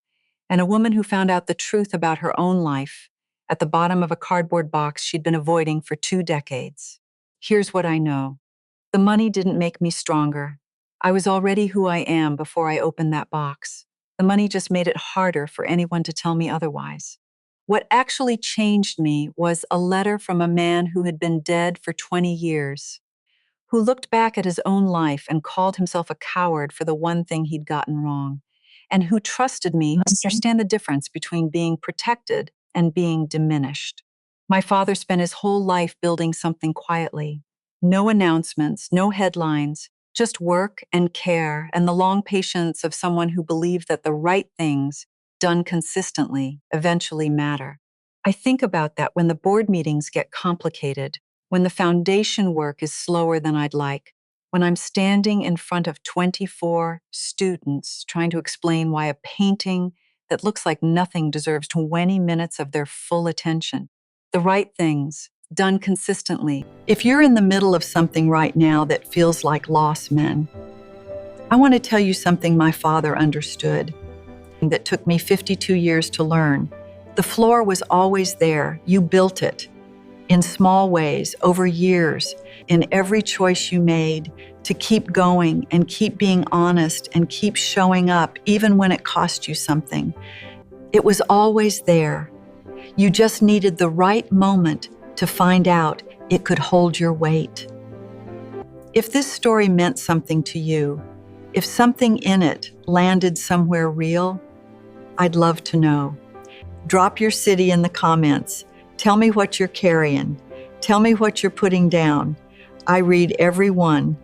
and a woman who found out the truth about her own life at the bottom of a cardboard box she'd been avoiding for 2 decades. Here's what I know. The money didn't make me stronger. I was already who I am before I opened that box. The money just made it harder for anyone to tell me otherwise. What actually changed me was a letter from a man who had been dead for 20 years, who looked back at his own life and called himself a coward for the one thing he'd gotten wrong, and who trusted me to understand the difference between being protected and being diminished. My father spent his whole life building something quietly. No announcements, no headlines, just work and care and the long patience of someone who believed that the right things, done consistently, eventually matter. I think about that when the board meetings get complicated, when the foundation work is slower than I'd like, when I'm standing in front of 24 students trying to explain why a painting that looks like nothing deserves 20 minutes of their full attention. The right things, done consistently. If you're in the middle of something right now that feels like lost men, I want to tell you something my father understood that took me 52 years to learn. The floor was always there. You built it in small ways over years, in every choice you made to keep going and keep being honest and keep showing up even when it cost you something. It was always there. You just needed the right moment to find out it could hold your weight. If this story meant something to you, if something in it landed somewhere real, I'd love to know. Drop your city in the comments. Tell me what you're carrying. Tell me what you're putting down. I read every one,